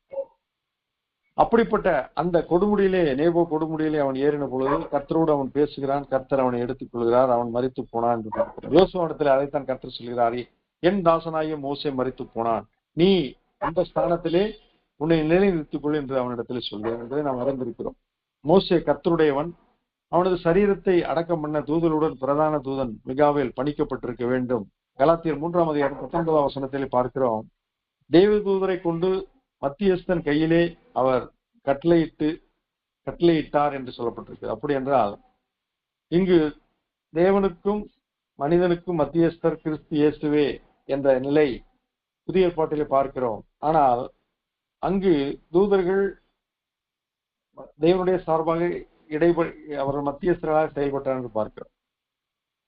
அப்படிப்பட்ட அந்த கொடுமுடியிலே நேபோ கொடுமுடியிலே அவன் ஏறின பொழுது கர்த்தரோடு அவன் பேசுகிறான். கர்த்தர் அவனை எடுத்துக் கொள்கிறார். அவன் மரித்து போனான் என்று பார்க்கிறோம். யோசுவாவிடத்தில் அதைத்தான் கர்த்தர் சொல்கிறார், என் தாசனாகிய மோசே மரித்து போனான், நீ அந்த ஸ்தானத்திலே உன்னை நிலைநிறுத்திக் கொள் என்று அவனிடத்தில் சொல்கிறார் என்பதை நாம் அறிந்திருக்கிறோம். மோசே கர்த்தருடையவன். அவனது சரீரத்தை அடக்கம் பண்ண தூதலுடன் பிரதான தூதன் மிகாவேல் பணிக்கப்பட்டிருக்க வேண்டும். கலாத்தியர் 3ஆம் அதிகாரம் 19ஆம் வசனத்திலே பார்க்கிறோம், தேவ தூதரை கொண்டு மத்தியஸ்தன் கையிலே அவர் கட்டளையிட்டார் என்று சொல்லப்பட்டிருக்கு. அப்படி என்றால் இங்கு தேவனுக்கும் மனிதனுக்கும் மத்தியஸ்தர் கிறிஸ்து இயேசுவே என்ற நிலை புதிய ஏற்பாட்டிலே பார்க்கிறோம். ஆனால் அங்கு தூதர்கள் தேவனுடைய சார்பாக அவர்கள் மத்தியஸ்தராக செயல்பட்டார் என்று பார்க்கிறோம்.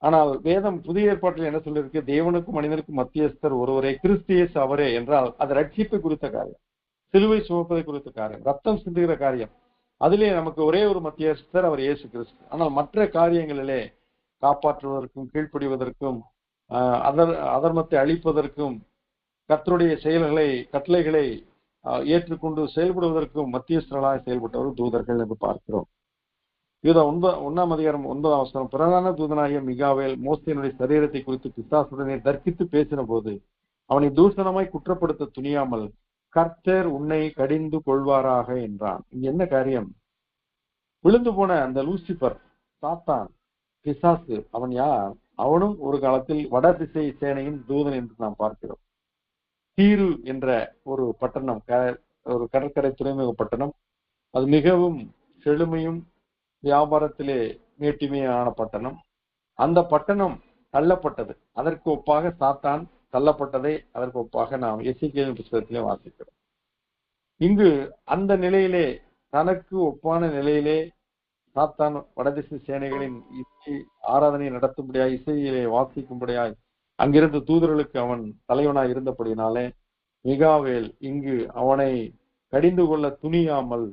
ஆனால் வேதம் புதிய ஏற்பாட்டில் என்ன சொல்லியிருக்கு? தேவனுக்கும் மனிதனுக்கும் மத்தியஸ்தர் ஒருவரே, கிறிஸ்து இயேசு அவரே என்றால் அது ரட்சிப்பை குறித்த காரியம், சிலுவை சுமப்பதை குறித்த காரியம், ரத்தம் சிந்துகிற காரியம். அதிலே நமக்கு ஒரே ஒரு மத்தியஸ்தர், அவர் இயேசு கிறிஸ்து. ஆனால் மற்ற காரியங்களிலே காப்பாற்றுவதற்கும் கீழ்ப்படிவதற்கும் அதர்மத்தை அழிப்பதற்கும் கர்த்தருடைய கட்டளைகளை ஏற்றுக்கொண்டு செயல்படுவதற்கும் மத்தியஸ்தர்களாக செயல்பட்டவர் தூதர்கள் என்று பார்க்கிறோம். யூதா 1:9 பிரதான தூதனாகிய மிகாவேல் மோசேயினுடைய சரீரத்தை குறித்து பிசாசுடனே தர்க்கித்து பேசின போது அவனை தூஷணமாய் குற்றப்படுத்த துணியாமல் கர்த்தர் உன்னை கடிந்து கொள்வாராக என்றான். இங்க என்ன காரியம்? விழுந்து போன அந்த லூசிபர், சாத்தான், பிசாசு, அவன் யார்? அவனும் ஒரு காலத்தில் வடதிசை சேனையின் தூதன் என்று நாம் பார்க்கிறோம். தீரு என்ற ஒரு பட்டணம், ஒரு கடற்கரை துறைமுக பட்டணம், அது மிகவும் செழுமையும் வியாபாரத்திலே மேட்டிமையான பட்டணம். அந்த பட்டணம் தள்ளப்பட்டது. அதற்கு ஒப்பாக சாத்தான் தள்ளப்பட்டதை அதற்கு ஒப்பாக நாம் எசேக்கியேல் புத்தகத்திலே வாசிக்கிறோம். இங்கு அந்த நிலையிலே, தனக்கு ஒப்பான நிலையிலே சாத்தான் வடதிசை சேனைகளின் இசை ஆராதனை நடத்தும்படியாய், இசையிலே வாசிக்கும்படியாய் அங்கிருந்த தூதர்களுக்கு அவன் தலைவனாய் இருந்தபடினாலே மிகாவேல் இங்கு அவனை கடிந்து கொள்ள துணியாமல்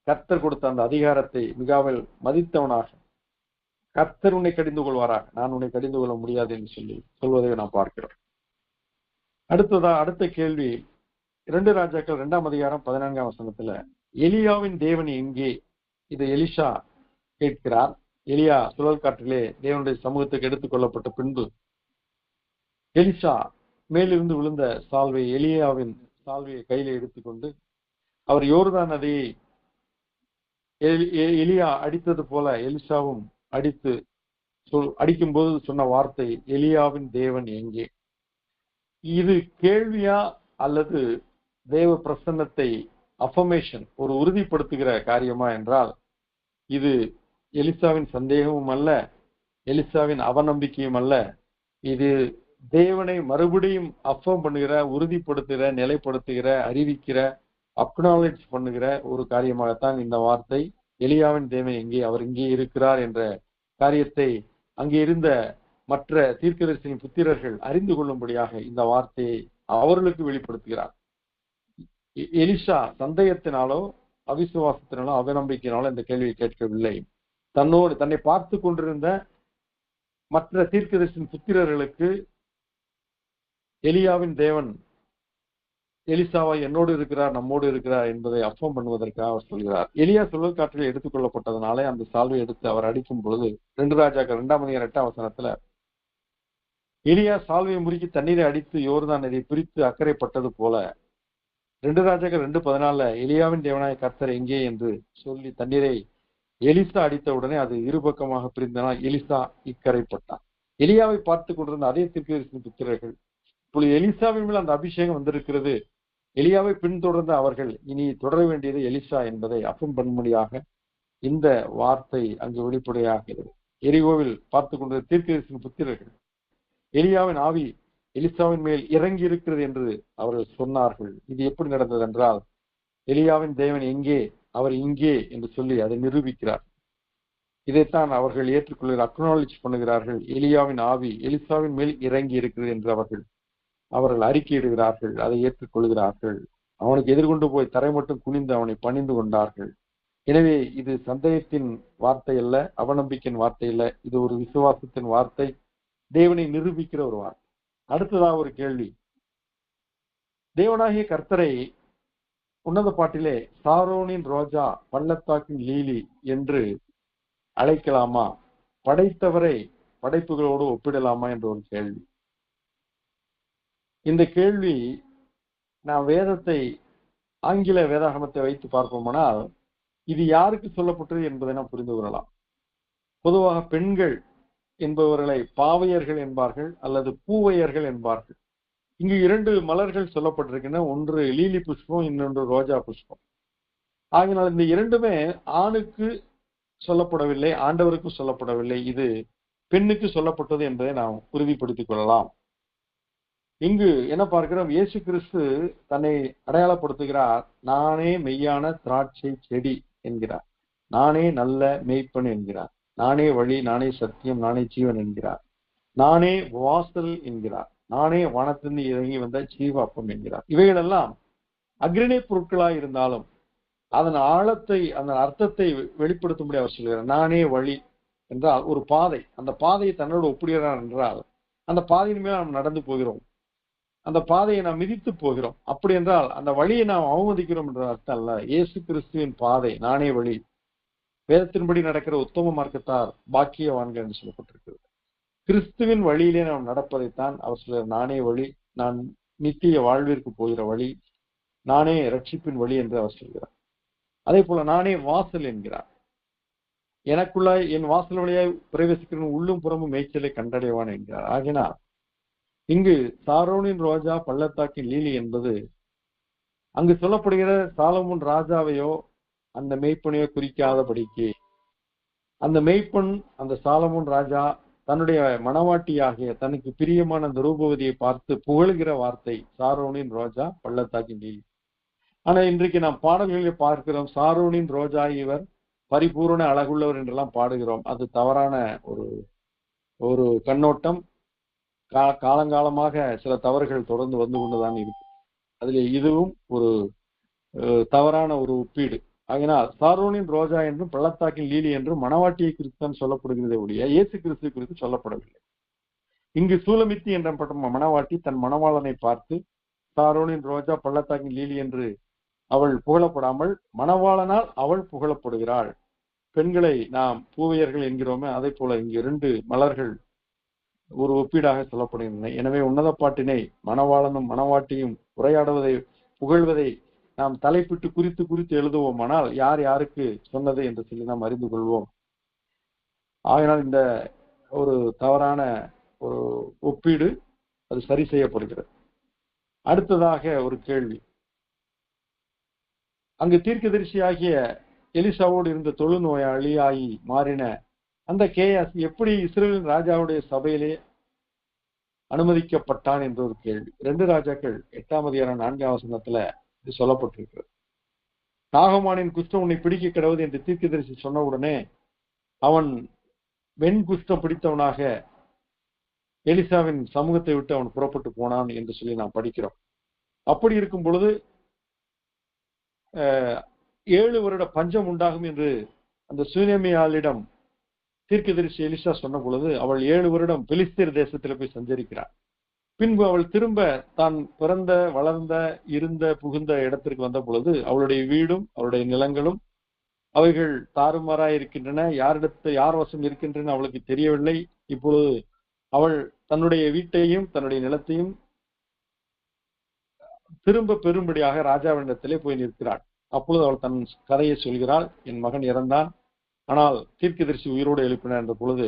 கர்த்தர் கொடுத்த அந்த அதிகாரத்தை மிகாவேல் மதித்தவனாக, கர்த்தர் உன்னை கடிந்து கொள்வாராக, நான் உன்னை கடிந்து கொள்ள முடியாது என்று சொல்வதை நாம் பார்க்கிறோம். அடுத்த கேள்வி 2 ராஜாக்கள் 2:14 எலியாவின் தேவன் எங்கே? இது எலிஷா கேட்கிறார். எலியா சுழல் காற்றிலே தேவனுடைய சமூகத்துக்கு எடுத்துக் கொள்ளப்பட்ட பின்பு எலிஷா மேலிருந்து விழுந்த எலியாவின் சால்வையை கையில எடுத்துக்கொண்டு அவர் யோர்தான் நதியை எலியா அடித்தது போல எலிஷாவும் அடிக்கும் போது சொன்ன வார்த்தை, எலியாவின் தேவன் எங்கே? இது கேள்வியா அல்லது தேவ பிரசன்னத்தை அஃபர்மேஷன், ஒரு உறுதிப்படுத்துகிற காரியமா என்றால், இது எலிசாவின் சந்தேகமும் அல்ல, எலிசாவின் அவநம்பிக்கையும் அல்ல. இது தேவனை மறுபடியும் அஃபர்ம் பண்ணுகிற, உறுதிப்படுத்துகிற, நிலைப்படுத்துகிற, அறிவிக்கிற, அக்னாலேஜ் பண்ணுகிற ஒரு காரியமாகத்தான் இந்த வார்த்தை, எலியாவின் தேவன் எங்கே, அவர் இங்கே இருக்கிறார் என்ற காரியத்தை அங்கே இருந்த மற்ற தீர்க்கதரிசியின் புத்திரர்கள் அறிந்து கொள்ளும்படியாக இந்த வார்த்தையை அவர்களுக்கு வெளிப்படுத்துகிறார். எலிஷா சந்தேகத்தினாலோ அவிசுவாசத்தினாலோ அவநம்பிக்கையினாலோ இந்த கேள்வியை கேட்கவில்லை. தன்னை பார்த்து கொண்டிருந்த மற்ற தீர்க்கதரிசியின் புத்திரர்களுக்கு எலியாவின் தேவன் எலிசாவை என்னோடு இருக்கிறார், நம்மோடு இருக்கிறார் என்பதை அஃபர்ம் பண்ணுவதற்காக அவர் சொல்கிறார். எலியா சுழல் காற்றில் எடுத்துக் கொள்ளப்பட்டதனாலே அந்த சால்வை எடுத்து அவர் அடிக்கும் பொழுது 2 ராஜாக்கள் 2:8 எலியா சால்வையை முறுக்கி தண்ணீரை அடித்து யோர்தான் நதியை பிரித்து அக்கறைப்பட்டது போல 2 ராஜாக்கள் 2:14 எலியாவின் தேவனாய கர்த்தர் எங்கே என்று சொல்லி தண்ணீரை எலிசா அடித்தவுடனே அது இருபக்கமாக பிரிந்தனால் எலிசா இக்கரைப்பட்டான். எலியாவை பார்த்து கொண்டிருந்த அதே தீர்க்கதரிசியின் புத்திரர்கள் இப்பொழுது எலிசாவின் மேல் அந்த அபிஷேகம் வந்திருக்கிறது, எலியாவை பின்தொடர்ந்த அவர்கள் இனி தொடர வேண்டியது எலிசா என்பதை அஃபர்ம் பண்ணும்படியாக இந்த வார்த்தை அங்கு வெளிப்படையாகிறது. எரிகோவில் பார்த்து கொண்ட தீர்க்கதரிசியின் புத்திரர்கள் எலியாவின் ஆவி எலிசாவின் மேல் இறங்கி இருக்கிறது என்று அவர்கள் சொன்னார்கள். இது எப்படி நடந்தது என்றால், எலியாவின் தேவன் எங்கே, அவர் இங்கே என்று சொல்லி அதை நிரூபிக்கிறார். இதைத்தான் அவர்கள் ஏற்றுக்கொள்கிறார், அக்னாலேஜ் பண்ணுகிறார்கள். எலியாவின் ஆவி எலிசாவின் மேல் இறங்கி இருக்கிறது என்று அவர்கள் அறிக்கையிடுகிறார்கள், அதை ஏற்றுக்கொள்கிறார்கள். அவனுக்கு எதிர்கொண்டு போய் தரை மட்டும் குனிந்து அவனை பணிந்து கொண்டார்கள். எனவே இது சந்தேகத்தின் வார்த்தை அல்ல, அவநம்பிக்கையின் வார்த்தை அல்ல, இது ஒரு விசுவாசத்தின் வார்த்தை, தேவனை நிரூபிக்கிற ஒரு வார்த்தை. அடுத்ததாக ஒரு கேள்வி, தேவனாகிய கர்த்தரை உன்னத பாட்டிலே சாரோனின் ரோஜா, பள்ளத்தாக்கின் லீலி என்று அழைக்கலாமா? படைத்தவரை படைப்புகளோடு ஒப்பிடலாமா என்ற ஒரு கேள்வி. இந்த கேள்வி நாம் வேதத்தை, ஆங்கில வேதாகமத்தை வைத்து பார்ப்போமானால் இது யாருக்கு சொல்லப்பட்டது என்பதை நாம் புரிந்து கொள்ளலாம். பொதுவாக பெண்கள் என்பவர்களை பாவையர்கள் என்பார்கள் அல்லது பூவையர்கள் என்பார்கள். இங்கு 2 மலர்கள் சொல்லப்பட்டிருக்கின்றன, ஒன்று லீலி புஷ்பம், இன்னொன்று ரோஜா புஷ்பம். ஆகினால் இந்த 2மே ஆணுக்கு சொல்லப்படவில்லை, ஆண்டவருக்கு சொல்லப்படவில்லை, இது பெண்ணுக்கு சொல்லப்பட்டது என்பதை நாம் உறுதிப்படுத்திக் கொள்ளலாம். இங்கு என்ன பார்க்கிறோம்? இயேசு கிறிஸ்து தன்னை அடையாளப்படுத்துகிறார். நானே மெய்யான திராட்சை செடி என்கிறார், நானே நல்ல மேய்ப்பன் என்கிறார், நானே வழி, நானே சத்தியம், நானே ஜீவன் என்கிறார், நானே வாசல் என்கிறார், நானே வானத்திலிருந்து இறங்கி வந்த ஜீவாப்பம் என்கிறார். இவைகளெல்லாம் அக்ரிணை பொருட்களாய் இருந்தாலும் அதன் ஆழத்தை, அந்த அர்த்தத்தை வெளிப்படுத்தும்படி அவர் சொல்கிறார். நானே வழி, என்றால் ஒரு பாதை, அந்த பாதையை தன்னோடு ஒப்பிடுகிறார் என்றால் அந்த பாதையின் மேல் நாம் நடந்து போகிறோம், அந்த பாதையை நாம் மிதித்து போகிறோம். அப்படி என்றால் அந்த வழியை நாம் அவமதிக்கிறோம் என்ற அர்த்தம் அல்ல. இயேசு கிறிஸ்துவின் பாதை நானே வழி, வேதத்தின்படி நடக்கிற உத்தம மார்க்கத்தார் பாக்கியவான்கள் என்று சொல்லப்பட்டிருக்கிறது. கிறிஸ்துவின் வழியிலே நாம் நடப்பதைத்தான் அவர் சொல்றார், நானே வழி, நான் நித்திய வாழ்விற்கு போகிற வழி, நானே ரட்சிப்பின் வழி என்று அவர் சொல்கிறார். அதே போல நானே வாசல் என்கிறார். எனக்குள்ளாய் என் வாசல் வழியாய் பிரவேசிக்கிறவன் உள்ளும் புறமும் மேய்ச்சலை கண்டடைவான் என்கிறார். ஆகினால் இங்கு சாரோனின் ரோஜா பள்ளத்தாக்கின் லீலி என்பது அங்கு சொல்லப்படுகிற சாலமோன் ராஜாவையோ அந்த மெய்ப்பனையோ குறிக்காதபடிக்கு, அந்த மெய்ப்பன் அந்த சாலமோன் ராஜா தன்னுடைய மணவாட்டியாகிய தனக்கு பிரியமான அந்த ரூபவதியை பார்த்து புகழ்கிற வார்த்தை சாரோனின் ரோஜா பள்ளத்தாக்கின் லீலி. ஆனா இன்றைக்கு நாம் பாடல்களில் பார்க்கிறோம், சாரோனின் ரோஜா இவர் பரிபூரண அழகுள்ளவர் என்றெல்லாம் பாடுகிறோம். அது தவறான ஒரு கண்ணோட்டம். காலங்காலமாக சில தவறுகள் தொடர்ந்து வந்து கொண்டுதான் இருக்கு. அதுல இதுவும் ஒரு தவறான ஒரு ஒப்பீடு. ஆகினால் சாரோனின் ரோஜா என்றும் பள்ளத்தாக்கின் லீலி என்றும் மணவாட்டியை குறித்து தான் சொல்லப்படுகிறதே ஒழிய இயேசு கிறிஸ்து குறித்து சொல்லப்படவில்லை. இங்கு சூலமித்தி என்ற மணவாட்டி தன் மணவாளனை பார்த்து சாரோனின் ரோஜா பள்ளத்தாக்கின் லீலி என்று அவள் புகழப்படாமல் மணவாளனால் அவள் புகழப்படுகிறாள். பெண்களை நாம் பூவையர்கள் என்கிறோமே, அதை போல இங்கு 2 மலர்கள் ஒரு ஒப்பீடாக சொல்லப்படுகின்றன. எனவே உன்னத பாட்டினை மணவாளனும் மணவாட்டியும் உரையாடுவதை புகழ்வதை நாம் தலைப்பிட்டு குறித்து எழுதுவோமானால் யார் யாருக்கு சொன்னது என்று சொல்லி நாம் அறிந்து கொள்வோம். ஆகினால் இந்த ஒரு தவறான ஒரு ஒப்பீடு அது சரி செய்யப்படுகிறது. அடுத்ததாக ஒரு கேள்வி, அங்கு தீர்க்கதரிசியாகிய எலிசாவோடு இருந்த தொழுநோயாளியாகி மாறின அந்த கேயாசி எப்படி இஸ்ரவேலின் ராஜாவுடைய சபையிலே அனுமதிக்கப்பட்டான் என்ற ஒரு கேள்வி 2 ராஜாக்கள் 8ஆம் அதிகாரம் 4ஆம் வசனத்துல இது சொல்லப்பட்டிருக்கிறது. நாகமானின் குஷ்டம் உன்னை பிடிக்க கிடவது என்று தீர்க்கதரிசி சொன்ன உடனே அவன் வெண் குஷ்டம் பிடித்தவனாக எலிசாவின் சமூகத்தை விட்டு அவன் புறப்பட்டு போனான் என்று சொல்லி நாம் படிக்கிறோம். அப்படி இருக்கும் பொழுது 7 வருட பஞ்சம் உண்டாகும் என்று அந்த சூனேமியாளிடம் தீர்க்கதரிசி எலிசா சொன்ன பொழுது அவள் 7 வருடம் பெலிஸ்தீர் தேசத்தில் போய் சஞ்சரிக்கிறாள். பின்பு அவள் திரும்ப தான் பிறந்த வளர்ந்த இருந்த புகுந்த இடத்திற்கு வந்த பொழுது அவளுடைய வீடும் அவளுடைய நிலங்களும் அவைகள் தாறுமாறாய் இருக்கின்றன. யார் வசம் இருக்கின்றன அவளுக்கு தெரியவில்லை. இப்பொழுது அவள் தன்னுடைய வீட்டையும் தன்னுடைய நிலத்தையும் திரும்ப பெறும்படியாக ராஜாவினிடத்திலே போய் நிற்கிறாள். அப்பொழுது அவள் தன் கதையை சொல்கிறாள், என் மகன் இறந்தான், ஆனால் தீர்க்கதரிசி உயிரோடு எழுப்பினார் என்ற பொழுது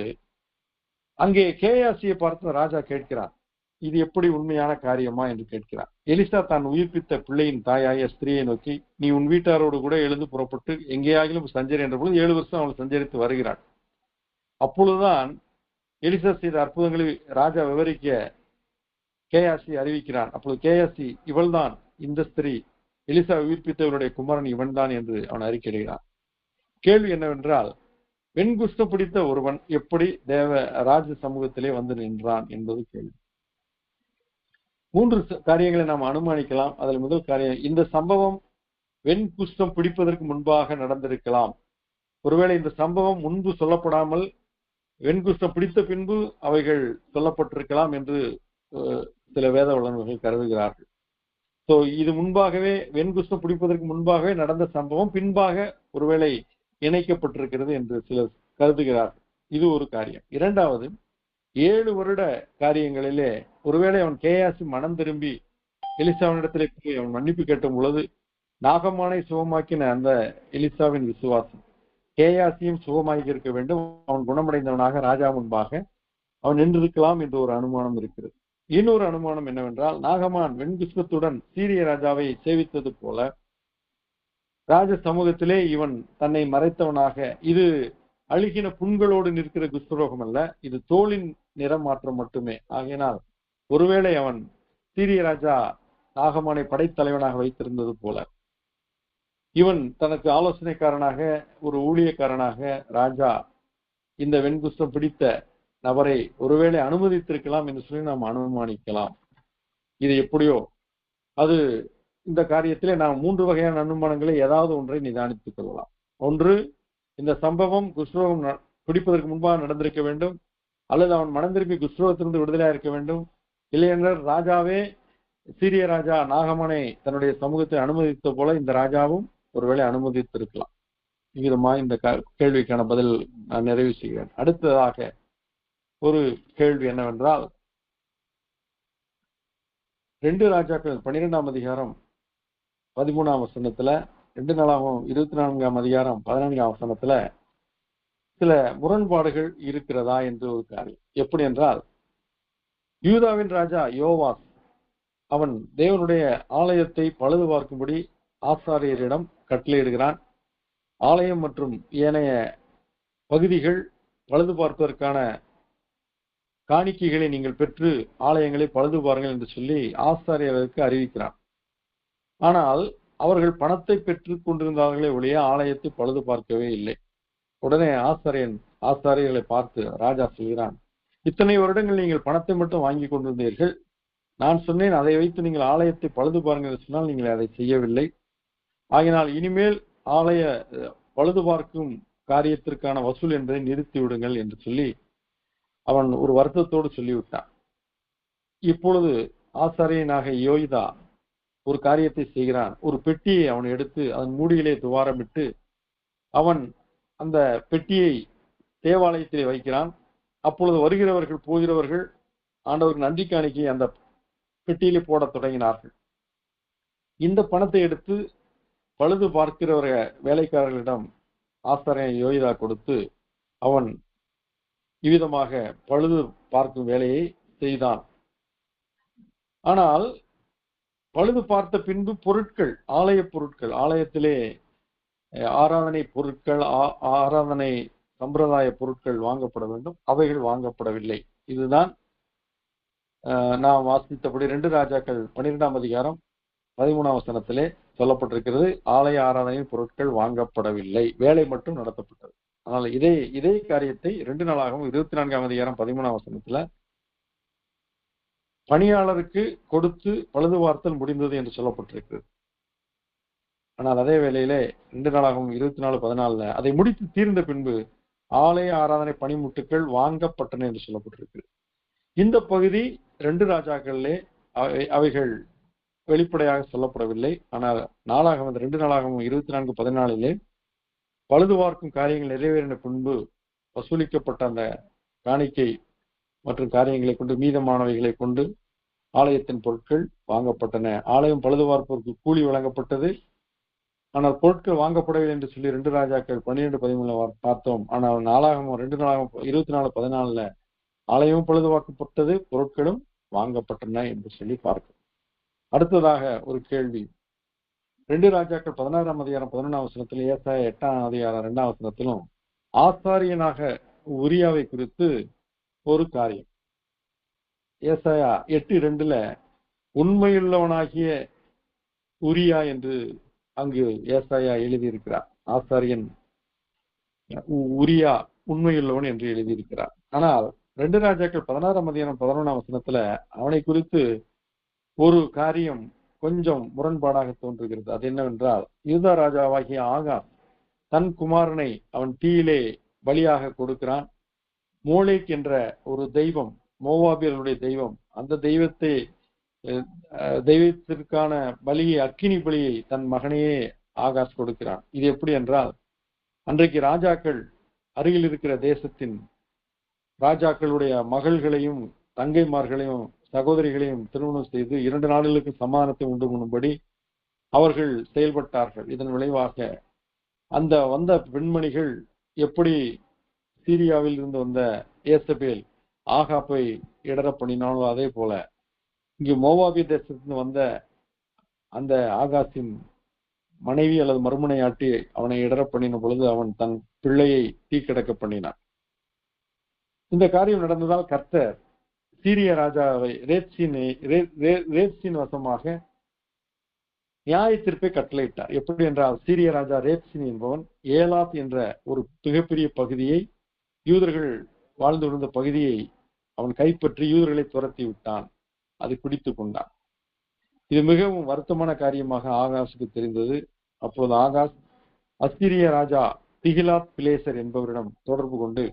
அங்கே கேயாசியை பார்த்து ராஜா கேட்கிறார், இது எப்படி உண்மையான காரியமா என்று கேட்கிறார். எலிசா தான் உயிர்ப்பித்த பிள்ளையின் தாயாகிய ஸ்திரியை நோக்கி, நீ உன் வீட்டாரோடு கூட எழுந்து புறப்பட்டு எங்கேயாகிலும் சஞ்சரி என்ற பொழுது 7 வருஷம் அவள் சஞ்சரித்து வருகிறாள். அப்பொழுதுதான் எலிசா செய்த அற்புதங்களை ராஜா விவரிக்க கேயாசி அறிவிக்கிறான். அப்பொழுது கேயாசி, இவள்தான் இந்த ஸ்திரீ, எலிசா உயிர்ப்பித்தவருடைய குமாரன் இவன்தான் என்று அவன் அறிக்கையிடுகிறான். கேள்வி என்னவென்றால், வெண்குஷ்டம் பிடித்த ஒருவன் எப்படி ராஜ சமூகத்திலே வந்து நின்றான் என்பது கேள்வி. 3 காரியங்களை நாம் அனுமானிக்கலாம். அதில் முதல் காரியம், இந்த சம்பவம் வெண்குஷ்டம் பிடிப்பதற்கு முன்பாக நடந்திருக்கலாம். ஒருவேளை இந்த சம்பவம் முன்பு சொல்லப்படாமல் வெண்குஷ்டம் பிடித்த பின்பு அவைகள் சொல்லப்பட்டிருக்கலாம் என்று சில வேத வல்லுநர்கள் கருதுகிறார்கள். சோ இது முன்பாகவே வெண்குஷ்டம் பிடிப்பதற்கு முன்பாகவே நடந்த சம்பவம் பின்பாக ஒருவேளை இணைக்கப்பட்டிருக்கிறது என்று சிலர் கருதுகிறார்கள். இது ஒரு காரியம். இரண்டாவது, 7 வருட காரியங்களிலே ஒருவேளை அவன் கேயாசி மனம் திரும்பி எலிசாவினிடத்திலே போய் அவன் மன்னிப்பு கேட்டும் பொழுது நாகமானை சுகமாக்கின அந்த எலிசாவின் விசுவாசம் கேயாசியும் சுகமாக்கி இருக்க வேண்டும். அவன் குணமடைந்தவனாக ராஜா முன்பாக அவன் நின்றிருக்கலாம் என்று ஒரு அனுமானம் இருக்கிறது. இன்னொரு அனுமானம் என்னவென்றால், நாகமான் வெண்குஷ்டத்துடன் சீரிய ராஜாவை சேவித்தது போல ராஜ சமூகத்திலே இவன் தன்னை மறைத்தவனாக, இது அழுகின புண்களோடு நிற்கிற குஷ்டரோகம் அல்ல, இது தோளின் நிறமாற்றம் மட்டுமே. ஆகையினால் ஒருவேளை அவன் சீரிய ராஜா நாகமானை படைத்தலைவனாக வைத்திருந்தது போல இவன் தனக்கு ஆலோசனைக்காரனாக ஒரு ஊழியக்காரனாக ராஜா இந்த வெண்குஷ்டம் பிடித்த நபரை ஒருவேளை அனுமதித்திருக்கலாம் என்று சொல்லி நாம் அனுமானிக்கலாம். இது எப்படியோ அது இந்த காரியத்திலே நாம் 3 வகையான அனுமானங்களை ஏதாவது ஒன்றை நிதானித்துக் கொள்ளலாம். ஒன்று, இந்த சம்பவம் குஷ்ரோகம் பிடிப்பதற்கு முன்பாக நடந்திருக்க வேண்டும், அல்லது அவன் மனம் திரும்பி குஷ்ரோகத்திலிருந்து விடுதலையா இருக்க வேண்டும். இல்லையென்றால் ராஜாவே, சீரிய ராஜா நாகமனை தன்னுடைய சமூகத்தை அனுமதித்த போல இந்த ராஜாவும் ஒருவேளை அனுமதித்திருக்கலாம். விதமா இந்த கேள்விக்கான பதில் நான் நிறைவு செய்கிறேன். அடுத்ததாக ஒரு கேள்வி என்னவென்றால், 2 ராஜாக்கள் 12ஆம் அதிகாரம் 13ஆம் வசனத்துல, 2 நாளாகவும் 24ஆம் அதிகாரம் 14ஆம் வசனத்துல சில முரண்பாடுகள் இருக்கிறதா என்று ஒரு காரியம். எப்படி என்றால், யூதாவின் ராஜா யோவாஸ் அவன் தேவனுடைய ஆலயத்தை பழுது பார்க்கும்படி ஆசாரியரிடம் கட்டளையிடுகிறான். ஆலயம் மற்றும் ஏனைய பகுதிகள் பழுது பார்ப்பதற்கான காணிக்கைகளை நீங்கள் பெற்று ஆலயங்களை பழுது பாருங்கள் என்று சொல்லி ஆசாரியர்களுக்கு அறிவிக்கிறான். ஆனால் அவர்கள் பணத்தை பெற்றுக் கொண்டிருந்தார்களே ஒழிய ஆலயத்தை பழுது பார்க்கவே இல்லை. உடனே ஆசாரியர்களை பார்த்து ராஜா சொல்கிறான், இத்தனை வருடங்கள் நீங்கள் பணத்தை மட்டும் வாங்கி கொண்டிருந்தீர்கள், நான் சொன்னேன் அதை வைத்து நீங்கள் ஆலயத்தை பழுது பாருங்கள் என்று சொன்னால் நீங்கள் அதை செய்யவில்லை. ஆகினால் இனிமேல் ஆலய பழுது பார்க்கும் காரியத்திற்கான வசூல் என்பதை நிறுத்தி விடுங்கள் என்று சொல்லி அவன் ஒரு வருத்தத்தோடு சொல்லிவிட்டான். இப்பொழுது ஆசாரியனாக யோய்தா ஒரு காரியத்தை செய்கிறான். ஒரு பெட்டியை அவன் எடுத்து அதன் மூடியிலே துவாரமிட்டு அவன் அந்த பெட்டியை தேவாலயத்திலே வைக்கிறான். அப்பொழுது வருகிறவர்கள் போகிறவர்கள் ஆண்டவருக்கு நன்றி காணிக்கை அந்த பெட்டியிலே போட தொடங்கினார்கள். இந்த பணத்தை எடுத்து பழுது பார்க்கிறவர வேலைக்காரர்களிடம் ஆசாரியன் யோய்தா கொடுத்து அவன் இவ்விதமாக பழுது பார்க்கும் வேலையை செய்தான். ஆனால் பழுது பார்த்த பின்பு பொருட்கள், ஆலய பொருட்கள், ஆலயத்திலே ஆராதனை பொருட்கள், ஆராதனை சம்பிரதாய பொருட்கள் வாங்கப்பட வேண்டும், அவைகள் வாங்கப்படவில்லை. இதுதான் நாம் வாசித்தபடி 2 ராஜாக்கள் 12ஆம் அதிகாரம் 13ஆம் வசனத்திலே சொல்லப்பட்டிருக்கிறது. ஆலய ஆராதனை பொருட்கள் வாங்கப்படவில்லை, வேலை மட்டும் நடத்தப்பட்டது. ஆனால் இதே காரியத்தை 2 நாளாகவும் 24ஆம் அதிகாரம் 13ஆம் வசனத்துல பணியாளருக்கு கொடுத்து பழுது பார்த்தல் முடிந்தது என்று சொல்லப்பட்டிருக்கிறது. ஆனால் அதே வேளையிலே 2 நாளாகவும் 24:14 அதை முடித்து தீர்ந்த பின்பு ஆலய ஆராதனை பணிமுட்டுக்கள் வாங்கப்பட்டன என்று சொல்லப்பட்டிருக்கிறது. இந்த பகுதி 2 ராஜாக்களிலே அவைகள் வெளிப்படையாக சொல்லப்படவில்லை. ஆனால் 2 நாளாகவும் 24:14 பழுது பார்க்கும் காரியங்கள் நிறைவேறின பின்பு வசூலிக்கப்பட்ட அந்த காணிக்கை மற்றும் காரியங்களை கொண்டு மீதமானவைகளை கொண்டு ஆலயத்தின் பொருட்கள் வாங்கப்பட்டன. ஆலயம் பழுது பார்ப்பதற்கு கூலி வழங்கப்பட்டது. ஆனால் பொருட்கள் வாங்கப்படவில்லை என்று சொல்லி 2 ராஜாக்கள் 12-13 பார்த்தோம். ஆனால் 2 நாளாகவும் 24:14 ஆலயமும் பழுது பார்க்கப்பட்டது, பொருட்களும் வாங்கப்பட்டன என்று சொல்லி பார்க்கிறோம். அடுத்ததாக ஒரு கேள்வி, 2 ராஜாக்கள் 16ஆம் அதிகாரம் 11ஆம் வசனத்திலும் ஏசாயா 8ஆம் அதிகாரம் 2ஆம் வசனத்திலும் ஆசாரியனாக உரியாவை குறித்து ஒரு காரியம். ஏசாயா 8:2 உண்மையுள்ளவனாகிய உரியா என்று அங்கு ஏசாயா எழுதியிருக்கிறார். ஆசாரியன் உரியா உண்மையுள்ளவன் என்று எழுதியிருக்கிறார். ஆனால் 2 ராஜாக்கள் 16ஆம் அதிகாரம் 11ஆம் வசனத்துல அவனை குறித்து ஒரு காரியம் கொஞ்சம் முரண்பாடாக தோன்றுகிறது. அது என்னவென்றால், யூதா ராஜாவாகிய ஆகாஸ் தன் குமாரனை அவன் தீயிலே பலியாக கொடுக்கிறான். மோலேக் என்ற ஒரு தெய்வம், மோவாபியர்களுடைய தெய்வம், அந்த தெய்வத்திற்கான பலியை, அக்கினி பலியை தன் மகனையே ஆகாஸ் கொடுக்கிறான். இது எப்படி என்றால், அன்றைக்கு ராஜாக்கள் அருகில் இருக்கிற தேசத்தின் ராஜாக்களுடைய மகள்களையும் தங்கைமார்களையும் சகோதரிகளையும் திருமணம் செய்து 2 நாடுகளுக்கு சமாதானத்தை உண்டு பண்ணும்படி அவர்கள் செயல்பட்டார்கள். இதன் விளைவாக அந்த வந்த பெண்மணிகள் எப்படி சீரியாவில் இருந்து வந்த ஏசபேல் ஆகாப்பை இடர பண்ணினாலோ அதே போல இங்கு மோவாபிய தேசத்திலிருந்து வந்த அந்த ஆகாசின் மனைவி அல்லது மறுமனையாட்டி அவனை இடர பண்ணின பொழுது அவன் தன் பிள்ளையை தீக்கிடக்க பண்ணினான். இந்த காரியம் நடந்ததால் கர்த்தர் சீரிய ராஜாவை ரேப்சின் வசமாக நியாய தீர்ப்பை கட்டளையிட்டார். எப்படி என்றால், சீரிய ராஜா ரேப்சின் என்பவன் ஏலாத் என்ற ஒரு மிகப்பெரிய பகுதியை, யூதர்கள் வாழ்ந்து விழுந்த பகுதியை அவன் கைப்பற்றி யூதர்களை துரத்தி விட்டான். அதை பிடித்து கொண்டான். இது மிகவும் வருத்தமான காரியமாக ஆகாசுக்கு தெரிந்தது. அப்பொழுது ஆகாஸ் அசீரிய ராஜா திகிலாத் பிலேசர் என்பவரிடம் தொடர்பு கொண்டு,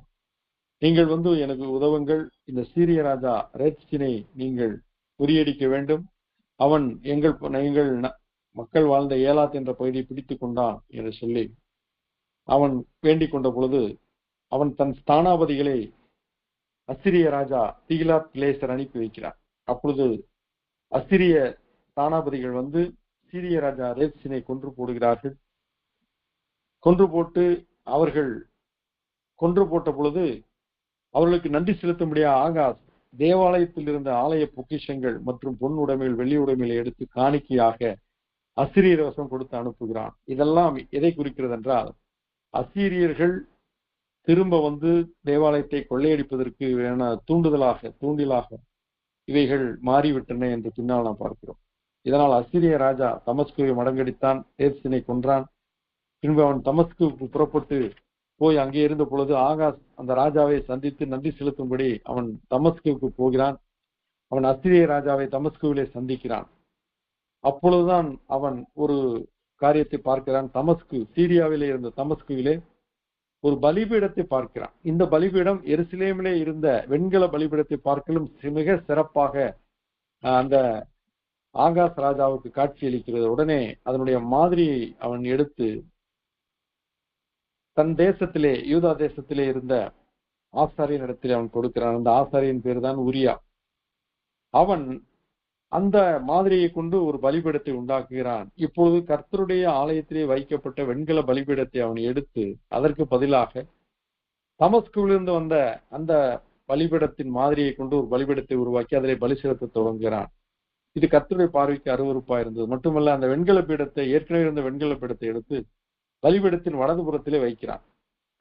நீங்கள் எனக்கு உதவுங்கள், இந்த சீரிய ராஜா ரேத்சினை நீங்கள் முறியடிக்க வேண்டும், அவன் எங்கள் மக்கள் வாழ்ந்த ஏலாத் என்ற பகுதியை பிடித்துக் கொண்டான் என்று சொல்லி அவன் வேண்டிக் கொண்ட பொழுது, அவன் தன் ஸ்தானாபதிகளை அசிரிய ராஜா திகிலாத் பிலேசர் அனுப்பி வைக்கிறார். அப்பொழுது அசிரிய ஸ்தானாபதிகள் சீரிய ராஜா ரேத்சினை கொன்று போடுகிறார்கள். கொன்று போட்ட பொழுது அவர்களுக்கு நன்றி செலுத்தும்படியாக ஆகாஸ் தேவாலயத்தில் இருந்த ஆலய பொக்கிஷங்கள் மற்றும் பொன் உடைமைகள், வெள்ளி உடைமைகளை எடுத்து காணிக்கையாக அசிரியர் வசம் கொடுத்து அனுப்புகிறான். இதெல்லாம் எதை குறிக்கிறது என்றால், அசீரியர்கள் திரும்ப தேவாலயத்தை கொள்ளையடிப்பதற்கு தூண்டிலாக இவைகள் மாறிவிட்டன என்று பின்னால் நாம் பார்க்கிறோம். இதனால் அசீரிய ராஜா தமஸ்குவை மடங்கடித்தான், ரேத்சினை கொன்றான். பின்பு அவன் தமஸ்குவுக்கு புறப்பட்டு போய் அங்கே இருந்த பொழுது ஆகாஸ் அந்த ராஜாவை சந்தித்து நன்றி செலுத்தும்படி அவன் தமஸ்குவுக்கு போகிறான். அவன் அசீரிய ராஜாவை தமஸ்குவிலே சந்திக்கிறான். அப்பொழுதுதான் அவன் ஒரு காரியத்தை பார்க்கிறான். சீரியாவிலே இருந்த தமஸ்குவிலே ஒரு பலிபீடத்தை பார்க்கிறான். இந்த பலிபீடம் எருசலேமிலே இருந்த வெண்கல பலிபீடத்தை பார்க்கலும் மிக சிறப்பாக அந்த ஆகாஸ் ராஜாவுக்கு காட்சியளிக்கிறது. உடனே அதனுடைய மாதிரியை அவன் எடுத்து தன் தேசத்திலே, யூதா தேசத்திலே இருந்த ஆசாரியன் இடத்திலே அவன் கொடுக்கிறான். அந்த ஆசாரியன் பேர் தான் உரியா. அவன் அந்த மாதிரியை கொண்டு ஒரு பலிபீடத்தை உண்டாக்குகிறான். இப்பொழுது கர்த்தருடைய ஆலயத்திலே வைக்கப்பட்ட வெண்கல பலிபீடத்தை அவன் எடுத்து அதற்கு பதிலாக தமஸ்குவிலிருந்து வந்த அந்த பலிபீடத்தின் மாதிரியை கொண்டு ஒரு பலிபீடத்தை உருவாக்கி அதிலே பலி செலுத்த தொடங்குகிறான். இது கர்த்தருடைய பார்வைக்கு அருவருப்பா இருந்தது. மட்டுமல்ல, அந்த வெண்கல பீடத்தை, ஏற்கனவே இருந்த வெண்கல பீடத்தை எடுத்து பலிபீடத்தின் வலதுபுறத்திலே வைக்கிறான்.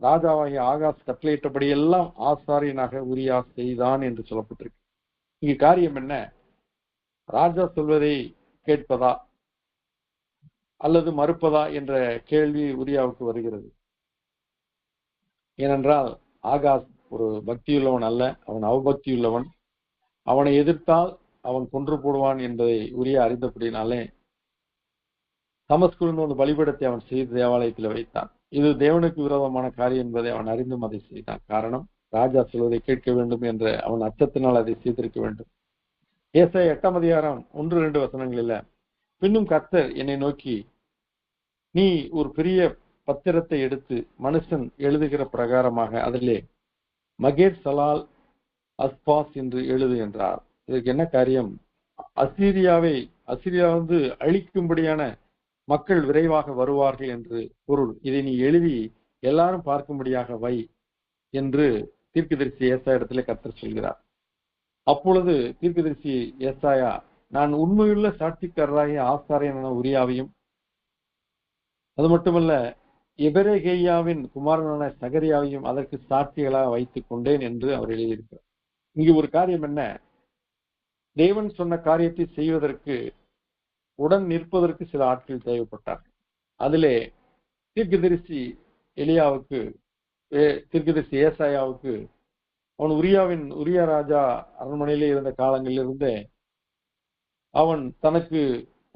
ராஜாவாகிய ஆகாஸ் கட்டளையிட்டபடி எல்லாம் ஆசாரியனாக உரியா செய்தான் என்று சொல்லப்பட்டிருக்கு. இங்கு காரியம் என்ன? ராஜா சொல்வதை கேட்பதா அல்லது மறுப்பதா என்ற கேள்வி உரியாவுக்கு வருகிறது. ஏனென்றால் ஆகாஸ் ஒரு பக்தியுள்ளவன் அல்ல, அவன் அவபக்தியுள்ளவன். அவனை எதிர்த்தால் அவன் கொன்று போடுவான் என்பதை உரியா அறிந்தபடினாலே தமஸ்குவிலிருந்து ஒரு பலிபீடத்தை அவன் செய்து தேவாலயத்தில் வைத்தான். இது தேவனுக்கு விரோதமான காரியம் என்பதை அவன் அறிந்தும் அதை செய்தான். காரணம், ராஜா சொல்வதை கேட்க வேண்டும் என்ற அவன் அச்சத்தினால் அதை செய்திருக்க வேண்டும். ஏசாயா 8ஆம் அதிகாரம் 1-2 வசனங்களில், பின்னும் கர்த்தர் என்னை நோக்கி, நீ ஒரு பெரிய பத்திரத்தை எடுத்து மனுஷன் எழுதுகிற பிரகாரமாக அதிலே மகேர் சலால் அஸ்பாஸ் என்று எழுது என்றார். இதற்கு என்ன காரியம்? அசீரியா அழிக்கும்படியான மக்கள் விரைவாக வருவார்கள் என்று பொருள். இதை நீ எழுதி எல்லாரும் பார்க்கும்படியாக வை என்று தீர்க்கதரிசி ஏசாயா இடத்திலே கர்த்தர் சொல்கிறார். அப்பொழுது தீர்க்கதரிசி ஏசாயா, நான் உண்மையுள்ள சாட்சிக்காரராகிய ஆசாரியனான உரியாவையும் அது மட்டுமல்ல எபெரேகேயாவின் குமாரனான சகரியாவையும் அதற்கு சாட்சிகளாக வைத்துக் கொண்டேன் என்று அவர் எழுதியிருக்கிறார். இங்கு ஒரு காரியம் என்ன? தேவன் சொன்ன காரியத்தை செய்வதற்கு உடன் நிற்பதற்கு சில ஆட்கள் தேவைப்பட்டார்கள். அதிலே தீர்க்கதரிசி ஏசாயாவுக்கு அவன் உரியா ராஜா அரண்மனையிலே இருந்த காலங்களிலிருந்தே அவன் தனக்கு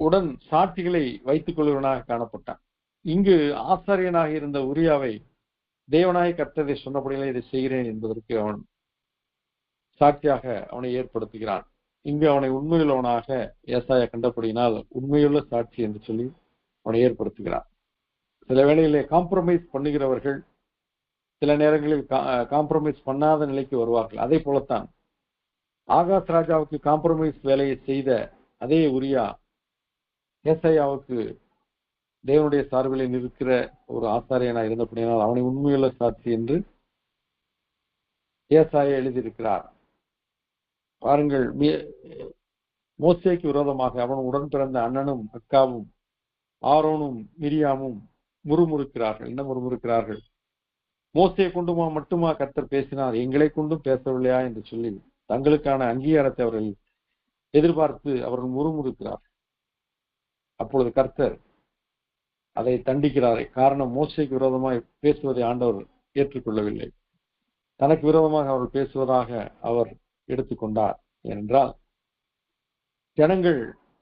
உடன் சாட்சிகளை வைத்துக் கொள்வனாக காணப்பட்டான். இங்கு ஆசாரியனாக இருந்த உரியாவை தேவனாய கர்த்தரை சொன்னபடியிலே இதை செய்கிறேன் என்பதற்கு அவன் சாட்சியாக அவனை ஏற்படுத்துகிறான். இங்கு அவனை உண்மையுள்ளவனாக ஏசாயா கண்டபடியினால் உண்மையுள்ள சாட்சி என்று சொல்லி அவனை ஏற்படுத்துகிறான். சில வேளையிலே காம்ப்ரமைஸ் பண்ணுகிறவர்கள் சில நேரங்களில் காம்ப்ரமைஸ் பண்ணாத நிலைக்கு வருவார்கள். அதே போலத்தான் ஆகாஸ் ராஜாவுக்கு காம்ப்ரமைஸ் வேலையை செய்த அதே உரியா ஏசாயாவுக்கு தேவனுடைய சார்பிலே நிற்கிற ஒரு ஆசாரியனா இருந்தபடியால் அவனை உண்மையுள்ள சாட்சி என்று ஏசாயா எழுதியிருக்கிறார். பாருங்கள், மோசேக்கு விரோதமாக அவன் உடன் பிறந்த அண்ணனும் அக்காவும் ஆரோனும் மிரியாமும் முறுமுறுக்கிறார்கள். என்ன முறுமுறுக்கிறார்கள்? மோசையை கொண்டுமா மட்டுமா கர்த்தர் பேசினார், எங்களை கொண்டும் பேசவில்லையா என்று சொல்லி தங்களுக்கான அங்கீகாரத்தை அவர்கள் எதிர்பார்த்து அவர்கள் முறுமுறுக்கிறார். அப்பொழுது கர்த்தர் அதை தண்டிக்கிறார். காரணம், மோசைக்கு விரோதமாக பேசுவதை ஆண்டவர் ஏற்றுக்கொள்ளவில்லை. தனக்கு விரோதமாக அவர்கள் பேசுவதாக அவர் எடுத்துக்கொண்டார். ஏனென்றால் ஜனங்கள்,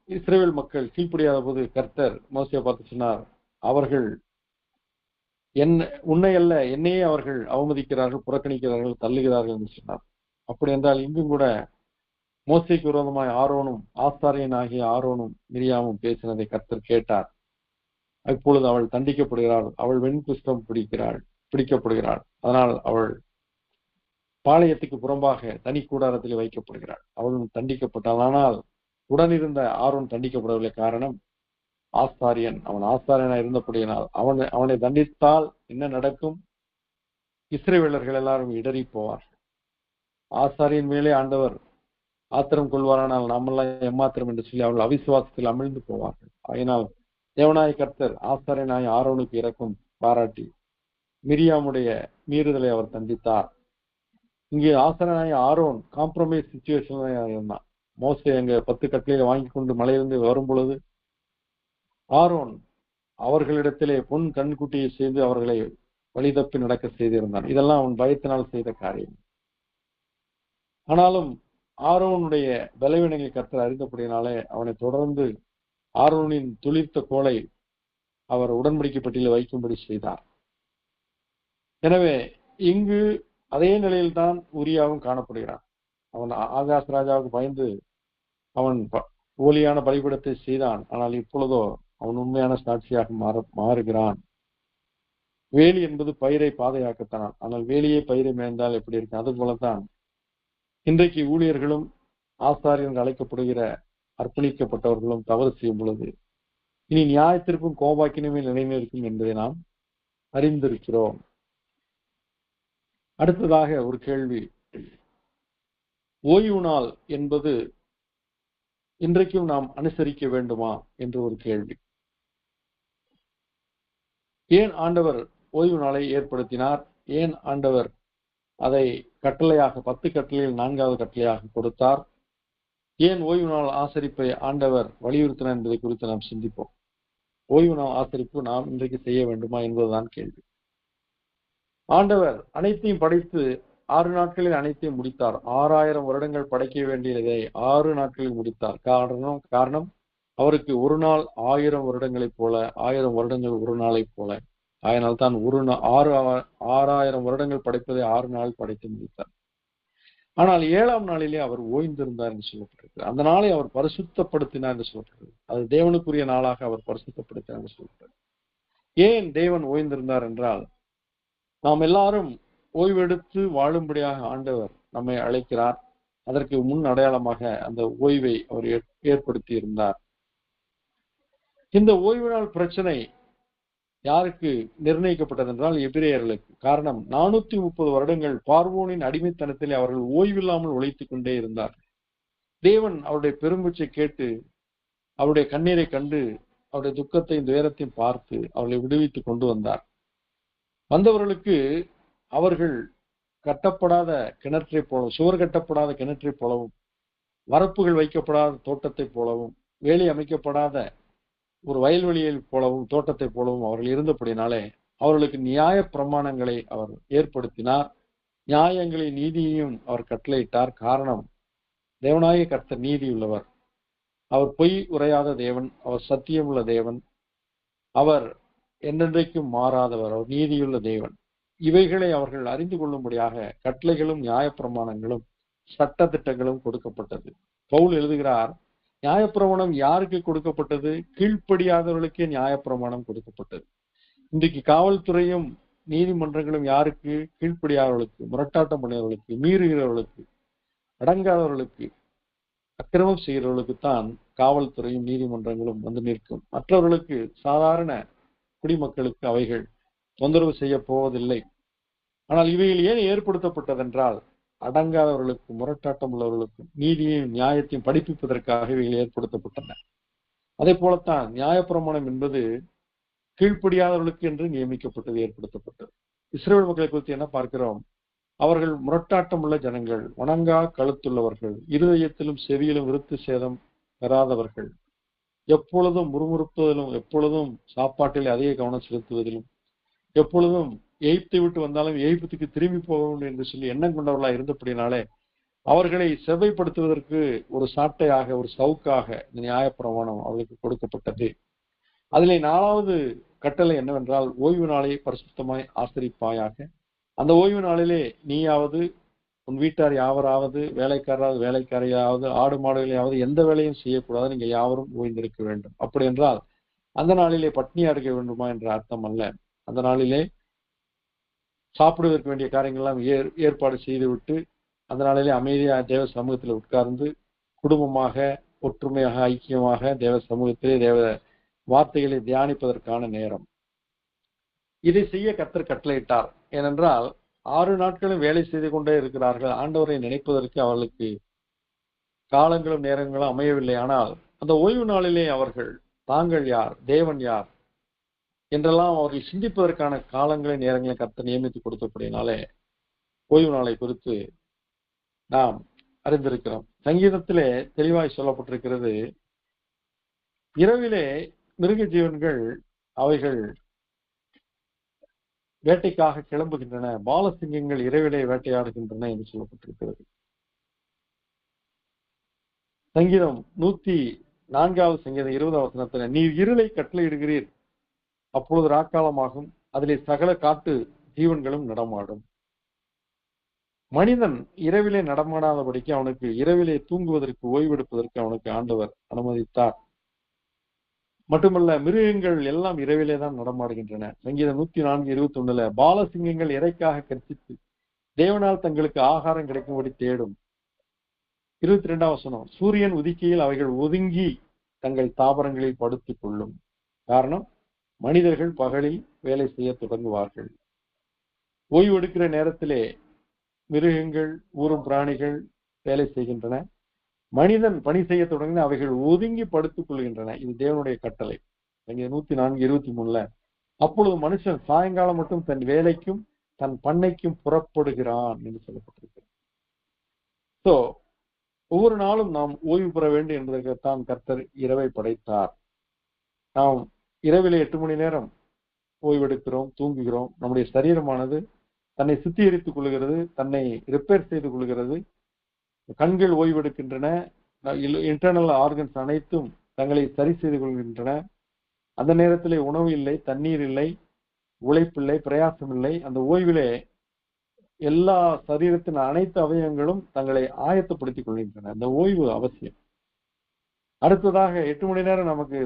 இஸ்ரவேல் மக்கள் கீழ்ப்படியாத போது கர்த்தர் மோசையை பார்த்து சொன்னார், அவர்கள் உன்னை அல்ல என்னையே அவர்கள் அவமதிக்கிறார்கள், புறக்கணிக்கிறார்கள், தள்ளுகிறார்கள் என்று சொன்னார். அப்படி என்றால் இங்கும் கூட மோசேக்கு விரோதமாய் ஆரோனும் ஆசாரியன் ஆகிய ஆரோனும் மிரியாமும் பேசினதை கர்த்தர் கேட்டார். இப்பொழுது அவள் தண்டிக்கப்படுகிறாள், அவள் வெண்குஷ்டம் பிடிக்கப்படுகிறாள். அதனால் அவள் பாளையத்துக்கு புறம்பாக தனி கூடாரத்தில் வைக்கப்படுகிறாள். அவளும் தண்டிக்கப்பட்டாள். ஆனால் உடனிருந்த ஆரோன் தண்டிக்கப்படவில்லை. காரணம், அவன் ஆசாரியனாய் இருந்தபடியினால் அவனை தண்டித்தால் என்ன நடக்கும்? இஸ்ரவேலர்கள் எல்லாரும் இடறி போவார்கள். ஆசாரியன் மேலே ஆண்டவர் ஆத்திரம் கொள்வாரானால் நாமெல்லாம் ஏமாத்திரம் என்று சொல்லி அவர்கள் அவிசுவாசத்தில் அமிழ்ந்து போவார்கள். அதனால் தேவனாய கர்த்தர் ஆசாரியனாய் ஆரோனுக்கு இரக்கம் பாராட்டி மிரியாமுடைய மீறுதலை அவர் தண்டித்தார். இங்கே ஆசாரியனாய் ஆரோன் காம்ப்ரமைஸ் சிச்சுவேஷன்ல இருந்தான். மோசே அங்க 10 கட்டளையை வாங்கி கொண்டு மலையிலிருந்து வரும் பொழுது ஆரோன் அவர்களிடத்திலே பொன் கண்குட்டியை செய்து அவர்களை வழிதப்பி நடக்க செய்திருந்தான். இதெல்லாம் அவன் பயத்தினால் செய்த காரியம். ஆனாலும் ஆரோனுடைய பலவீனங்களை கர்த்தர் அறிந்தபடினாலே அவனை தொடர்ந்து ஆரோனின் துளிர்த்த கோலை அவர் உடன்படிக்கை பட்டியலில் வைக்கும்படி செய்தார். எனவே இங்கு அதே நிலையில்தான் உரியாவும் காணப்படுகிறான். அவன் ஆகாஷ் ராஜாவுக்கு பயந்து அவன் போலியான பலிபீடத்தை செய்தான். ஆனால் இப்பொழுதோ அவன் உண்மையான சாட்சியாக மாறுகிறான். வேலி என்பது பயிரை பாதையாக்கத்தான். ஆனால் வேலியே பயிரை மேய்ந்தால் எப்படி இருக்கு? அது போலத்தான் இன்றைக்கு ஊழியர்களும் ஆசாரியர்கள் அழைக்கப்படுகிற அர்ப்பணிக்கப்பட்டவர்களும் தவறு செய்யும் பொழுது இனி நியாயத்திற்கும் கோபாக்கினுமே நிலைநிற்கும் என்பதை நாம் அறிந்திருக்கிறோம். அடுத்ததாக ஒரு கேள்வி, ஓய்வு நாள் என்பது இன்றைக்கும் நாம் அனுசரிக்க வேண்டுமா என்று ஒரு கேள்வி. ஏன் ஆண்டவர் ஓய்வு நாளை ஏற்படுத்தினார்? ஏன் ஆண்டவர் அதை கட்டளையாக 10 கட்டளையில் 4வது கட்டளையாக கொடுத்தார்? ஏன் ஓய்வு நாள் ஆசரிப்பை ஆண்டவர் வலியுறுத்தினார் என்பதை குறித்து நாம் சிந்திப்போம். ஓய்வு நாள் ஆசரிப்பு நாம் இன்றைக்கு செய்ய வேண்டுமா என்பதுதான் கேள்வி. ஆண்டவர் அனைத்தையும் படைத்து 6 நாட்களில் அனைத்தையும் முடித்தார். 6000 வருடங்கள் படைக்க வேண்டியதை 6 நாட்களில் முடித்தார். காரணம் அவருக்கு ஒரு நாள் 1000 வருடங்களைப் போல, 1000 வருடங்கள் ஒரு நாளைப் போல. அதனால் தான் 6000 வருடங்கள் படைப்பதை 6 நாள் படைத்து முடித்தார். ஆனால் 7ஆம் நாளிலே அவர் ஓய்ந்திருந்தார் என்று சொல்லப்பட்டிருக்கிறார். அந்த நாளை அவர் பரிசுத்தப்படுத்தினார் என்று சொல்லப்பட்டிருக்கிறது. அது தேவனுக்குரிய நாளாக அவர் பரிசுத்தப்படுத்தினார் என்று சொல்லப்பட்டிருக்கிறது. ஏன் தேவன் ஓய்ந்திருந்தார் என்றால், நாம் எல்லாரும் ஓய்வெடுத்து வாழும்படியாக ஆண்டவர் நம்மை அழைக்கிறார். அதற்கு முன் அடையாளமாக அந்த ஓய்வை அவர் ஏற்படுத்தி இருந்தார். இந்த ஓய்வு நாள் பிரச்சனை யாருக்கு நிர்ணயிக்கப்பட்டது என்றால் எபிரேயர்களுக்கு. காரணம், 430 வருடங்கள் பார்வோனின் அடிமைத்தனத்தில் அவர்கள் ஓய்வில்லாமல் உழைத்துக் கொண்டே இருந்தார்கள். தேவன் அவருடைய பெருமூச்சை கேட்டு அவருடைய கண்ணீரை கண்டு அவருடைய துக்கத்தையும் துயரத்தையும் பார்த்து அவர்களை விடுவித்துக் கொண்டு வந்தார். வந்தவர்களுக்கு அவர்கள் கட்டப்படாத கிணற்றை போலவும், சுவர் கட்டப்படாத கிணற்றை போலவும், வரப்புகள் வைக்கப்படாத தோட்டத்தை போலவும், வேலி அமைக்கப்படாத ஒரு வயல்வெளியை போலவும் தோட்டத்தை போலவும் அவர்கள் இருந்தபடினாலே அவர்களுக்கு நியாய பிரமாணங்களை அவர் ஏற்படுத்தினார். நியாயங்களை நீதியையும் அவர் கட்டளையிட்டார். காரணம், தேவனாகிய கர்த்தர் நீதி உள்ளவர். அவர் பொய் உரையாத தேவன், அவர் சத்தியமுள்ள தேவன், அவர் என்றென்றைக்கும் மாறாதவர், அவர் நீதியுள்ள தேவன். இவைகளை அவர்கள் அறிந்து கொள்ளும்படியாக கட்டளைகளும் நியாயப்பிரமாணங்களும் சட்ட திட்டங்களும் கொடுக்கப்பட்டது. பவுல் எழுதுகிறார், நியாயப்பிரமாணம் யாருக்கு கொடுக்கப்பட்டது? கீழ்ப்படியாதவர்களுக்கே நியாயப்பிரமாணம் கொடுக்கப்பட்டது. இன்றைக்கு காவல்துறையும் நீதிமன்றங்களும் யாருக்கு? கீழ்ப்படியாதவர்களுக்கு, முரட்டாட்டம் பண்ணுகிறவர்களுக்கு, மீறுகிறவர்களுக்கு, அடங்காதவர்களுக்கு, அக்கிரமம் செய்கிறவர்களுக்குத்தான் காவல்துறையும் நீதிமன்றங்களும் வந்து நிற்கும். மற்றவர்களுக்கு, சாதாரண குடிமக்களுக்கு அவைகள் தொந்தரவு செய்ய போவதில்லை. ஆனால் இவைகள் ஏன் ஏற்படுத்தப்பட்டதென்றால், அடங்காதவர்களுக்கு, முரட்டாட்டம் உள்ளவர்களுக்கும் நீதியையும் நியாயத்தையும் படிப்பிப்பதற்காக இவைகள் ஏற்படுத்தப்பட்டன. அதே போலத்தான் நியாயப்பிரமாணம் என்பது கீழ்ப்படியாதவர்களுக்கு என்று நியமிக்கப்பட்டது, ஏற்படுத்தப்பட்டது. இஸ்ரவேல் மக்களை குறித்து என்ன பார்க்கிறோம்? அவர்கள் முரட்டாட்டம் உள்ள ஜனங்கள், வணங்கா கழுத்துள்ளவர்கள், இருதயத்திலும் செவியிலும் விருத்து சேதம் பெறாதவர்கள், எப்பொழுதும் முறுமுறுப்பதிலும், எப்பொழுதும் சாப்பாட்டில் அதிக கவனம் செலுத்துவதிலும், எப்பொழுதும் எகிப்தை விட்டு வந்தாலும் எகிப்துக்கு திரும்பி போக வேண்டும் என்று சொல்லி எண்ணம் கொண்டவர்களா இருந்தபடினாலே அவர்களை செவ்வைப்படுத்துவதற்கு ஒரு சாட்டையாக, ஒரு சவுக்காக இந்த நியாயப்பிரமாணம் அவர்களுக்கு கொடுக்கப்பட்டது. அதிலே 4வது கட்டளை என்னவென்றால், ஓய்வு நாளை பரிசுத்தமாய் ஆசரிப்பாயாக. அந்த ஓய்வு நாளிலே நீயாவது, உன் வீட்டார் யாவராவது, வேலைக்காரராவது, வேலைக்காரியாவது, ஆடு மாடுகளையாவது எந்த வேலையும் செய்யக்கூடாது. நீங்க யாவரும் ஓய்ந்திருக்க வேண்டும். அப்படி என்றால் அந்த நாளிலே பட்னியா இருக்க வேண்டுமா என்ற அர்த்தம் அல்ல. அந்த நாளிலே சாப்பிடுவதற்கு வேண்டிய காரியங்கள் எல்லாம் ஏற்பாடு செய்துவிட்டு அந்த நாளிலே அமைதியா தேவ சமூகத்தில் உட்கார்ந்து குடும்பமாக, ஒற்றுமையாக, ஐக்கியமாக தேவ சமூகத்திலே தேவ வார்த்தைகளை தியானிப்பதற்கான நேரம். இதை செய்ய கர்த்தர் கட்டளையிட்டார். ஏனென்றால் 6 நாட்களும் வேலை செய்து கொண்டே இருக்கிறார்கள். ஆண்டவரை நினைப்பதற்கு அவர்களுக்கு காலங்களும் நேரங்களும் அமையவில்லை. ஆனால் அந்த ஓய்வு நாளிலே அவர்கள் தாங்கள் யார், தேவன் யார் என்றெல்லாம் அவர்கள் சிந்திப்பதற்கான காலங்களை நேரங்களை கர்த்தர் நியமித்து கொடுத்தபடினாலே ஓய்வு நாளை குறித்து நாம் அறிந்திருக்கிறோம். சங்கீதத்திலே தெளிவாய் சொல்லப்பட்டிருக்கிறது, இரவிலே மிருக ஜீவன்கள் அவைகள் வேட்டைக்காக கிளம்புகின்றன, பாலசிங்கங்கள் இரவிலே வேட்டையாடுகின்றன என்று சொல்லப்பட்டிருக்கிறது. சங்கீதம் 104வது சங்கீதம் 20வது வசனத்துல, நீர் இருளை கட்டளையிடுகிறீர், அப்பொழுது ராக்காலமாகும், அதிலே சகல காட்டு ஜீவன்களும் நடமாடும். மனிதன் இரவிலே நடமாடாதபடிக்கு அவனுக்கு இரவிலே தூங்குவதற்கு, ஓய்வெடுப்பதற்கு அவனுக்கு ஆண்டவர் அனுமதித்தார். மட்டுமல்ல, மிருகங்கள் எல்லாம் இரவிலே தான் நடமாடுகின்றன. சங்கீதம் 104:21 பாலசிங்கங்கள் இறைக்காக கர்ச்சித்து தேவனால் தங்களுக்கு ஆகாரம் கிடைக்கும்படி தேடும். 22ஆம் வசனம், சூரியன் உதிக்கையில் அவைகள் ஒதுங்கி தங்கள் தாவரங்களில் படுத்துக் கொள்ளும். காரணம், மனிதர்கள் பகலில் வேலை செய்ய தொடங்குவார்கள். ஓய்வு எடுக்கிற நேரத்திலே மிருகங்கள், ஊரும் பிராணிகள் வேலை செய்கின்றன. மனிதன் பணி செய்ய தொடங்கின அவைகள் ஒதுங்கி படுத்துக் கொள்கின்றன. இது தேவனுடைய கட்டளை. 104:23 அப்பொழுது மனுஷன் சாயங்காலம் மட்டும் தன் வேலைக்கும் தன் பண்ணைக்கும் புறப்படுகிறான் என்று சொல்லப்பட்டிருக்கிறது. சோ ஒவ்வொரு நாளும் நாம் ஓய்வு பெற வேண்டும் என்பதற்குத்தான் கர்த்தர் இரவை படைத்தார். நாம் இரவிலே 8 மணி நேரம் ஓய்வெடுக்கிறோம், தூங்குகிறோம். நம்முடைய சரீரமானது தன்னை சுத்திகரித்துக் கொள்கிறது, தன்னை ரிப்பேர் செய்து கொள்கிறது. கண்கள் ஓய்வெடுக்கின்றன, இன்டர்னல் ஆர்கன்ஸ் அனைத்தும் தங்களை சரி செய்து கொள்கின்றன. அந்த நேரத்திலே உணவு இல்லை, தண்ணீர் இல்லை, உழைப்பில்லை, பிரயாசம் இல்லை. அந்த ஓய்விலே எல்லா சரீரத்தின் அனைத்து அவயவங்களும் தங்களை ஆயத்தப்படுத்திக் கொள்கின்றன. அந்த ஓய்வு அவசியம். அடுத்ததாக 8 மணி நேரம் நமக்கு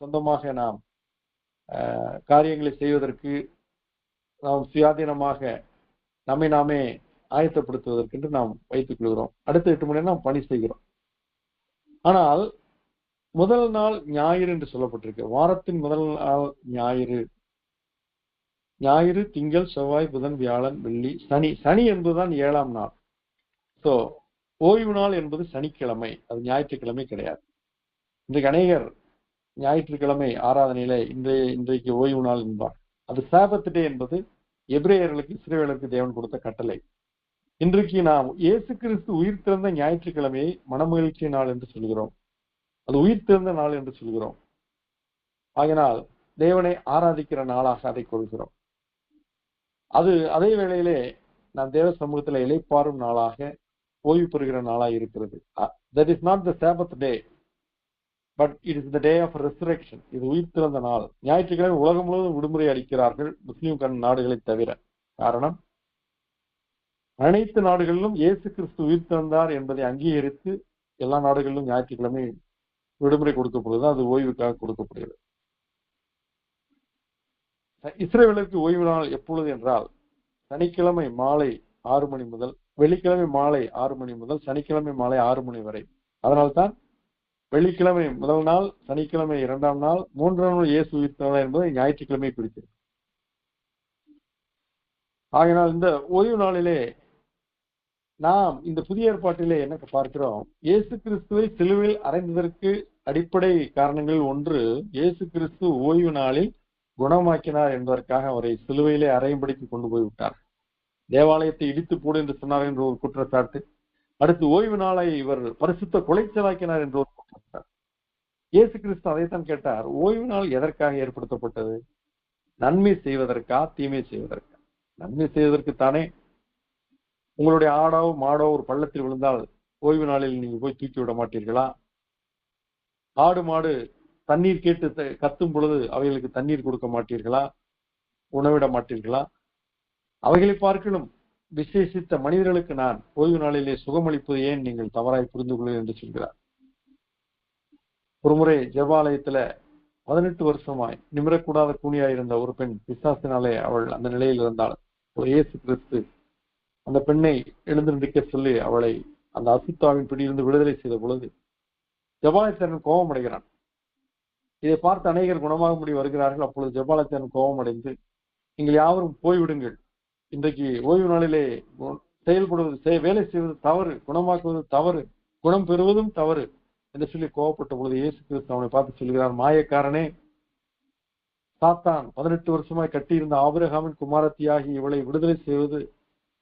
சொந்தமாக நாம் காரியங்களை செய்வதற்கு, நாம் சுயாதீனமாக நம்மை நாமே ஆயத்தப்படுத்துவதற்கு என்று நாம் வைத்துக் கொள்கிறோம். அடுத்த 8 மணி நேரம் நாம் பணி செய்கிறோம். ஆனால் முதல் நாள் ஞாயிறு என்று சொல்லப்பட்டிருக்கு. வாரத்தின் முதல் நாள் ஞாயிறு. ஞாயிறு, திங்கள், செவ்வாய், புதன், வியாழன், வெள்ளி, சனி. சனி என்பதுதான் 7ஆம் நாள். சோ ஓய்வு நாள் என்பது சனிக்கிழமை, அது ஞாயிற்றுக்கிழமை கிடையாது. இன்றைக்கு அநேகர் ஞாயிற்றுக்கிழமை ஆராதனையில இன்றைக்கு ஓய்வு நாள் என்பார். அது சாபத் டே என்பது எபிரேயர்களுக்கு, இஸ்ரவேலருக்கு தேவன் கொடுத்த கட்டளை. இன்றைக்கு நாம் இயேசு கிறிஸ்து உயிர் திறந்த ஞாயிற்றுக்கிழமையை மனமகிழ்ச்சி நாள் என்று சொல்கிறோம். அது உயிர் திறந்த நாள் என்று சொல்கிறோம். ஆகினால் தேவனை ஆராதிக்கிற நாளாக அதை கொள்கிறோம். அது அதே வேளையிலே நாம் தேவ சமூகத்துல இளைப்பாறும் நாளாக, ஓய்வு பெறுகிற நாளாக இருக்கிறது. That is not the Sabbath day, but it is the day of resurrection. இது உயிர் திறந்த நாள். ஞாயிற்றுக்கிழமை உலகம் முழுவதும் விடுமுறை அளிக்கிறார்கள், முஸ்லிம் நாடுகளை தவிர. காரணம், அனைத்து நாடுகளிலும் இயேசு கிறிஸ்து உயிர் திறந்தார் என்பதை அங்கீகரித்து எல்லா நாடுகளிலும் ஞாயிற்றுக்கிழமை விடுமுறை கொடுக்கப்படுது. அது ஓய்வுக்காக கொடுக்கப்படுகிறது. இஸ்ரவேலுக்கு ஓய்வு நாள் எப்பொழுது என்றால், சனிக்கிழமை மாலை 6 மணி முதல், வெள்ளிக்கிழமை மாலை 6 மணி முதல் சனிக்கிழமை மாலை 6 மணி வரை. அதனால்தான் வெள்ளிக்கிழமை முதல் நாள், சனிக்கிழமை 2ஆம் நாள், 3ஆம் நாள் இயேசு உயிர்த்தெழுந்தார் என்பதை ஞாயிற்றுக்கிழமை பிடித்தது. ஆகினால் இந்த ஓய்வு நாளிலே நாம் இந்த புதிய ஏற்பாட்டிலே என்ன பார்க்கிறோம்? இயேசு கிறிஸ்துவை சிலுவையில் அறைந்ததற்கு அடிப்படை காரணங்களில் ஒன்று, இயேசு கிறிஸ்து ஓய்வு நாளில் குணமாக்கினார் என்பதற்காக அவரை சிலுவையிலே அறையும்படிக்கு கொண்டு போய் விட்டார். தேவாலயத்தை இடித்து போடு என்று சொன்னார் என்ற ஒரு குற்றச்சாட்டு. அடுத்து ஓய்வு நாளை இவர் பரிசுத்த கொலைச்சலாக்கினார் என்ற ஒரு குற்றச்சாட்டு. இயேசு கிறிஸ்து அதைத்தான் கேட்டார், ஓய்வு நாள் எதற்காக ஏற்படுத்தப்பட்டது? நன்மை செய்வதற்கா, தீமை செய்வதற்கா? நன்மை செய்வதற்குத்தானே. உங்களுடைய ஆடோ மாடோ ஒரு பள்ளத்தில் விழுந்தால் ஓய்வு நாளில் நீங்க போய் தூக்கி விட மாட்டீர்களா? ஆடு மாடு தண்ணீர் கேட்டு கத்தும் பொழுது அவைகளுக்கு தண்ணீர் கொடுக்க மாட்டீர்களா? உணவிட மாட்டீர்களா? அவைகளை பார்க்கலும் விசேஷித்த மனிதர்களுக்கு நான் ஓய்வு நாளிலே சுகமளிப்பது ஏன் நீங்கள் தவறாய் புரிந்து கொள்ளுங்கள் என்று சொல்கிறார். ஒருமுறை ஜெபாலயத்துல 18 வருஷமாய் நிமிரக்கூடாத கூனியாயிருந்த ஒரு பெண் பிசாசினாலே அவள் அந்த நிலையில் இருந்தாள். இயேசு கிறிஸ்து அந்த பெண்ணை எழுந்து நிற்க சொல்லி அவளை அந்த அசுத்தாவின் பிடியிலிருந்து விடுதலை செய்த பொழுது ஜெபாலயத்தின் கோபம் அடைகிறான். இதை பார்த்து அநேகர் குணமாகும்படி வருகிறார்கள். அப்பொழுது ஜெபாலயத்தின் கோபம் அடைந்து, நீங்கள் யாவரும் போய்விடுங்கள், இன்றைக்கு ஓய்வு நாளிலே செயல்படுவது வேலை செய்வது தவறு, குணமாக்குவது தவறு, குணம் பெறுவதும் தவறு என்று சொல்லி கோவப்பட்ட பொழுது இயேசு கிறிஸ்து அவனை பார்த்து சொல்கிறார், மாயக்காரனே, சாத்தான் 18 வருஷமாய் கட்டியிருந்த ஆபிரகாமின் குமாரத்தியாகி இவளை விடுதலை செய்வது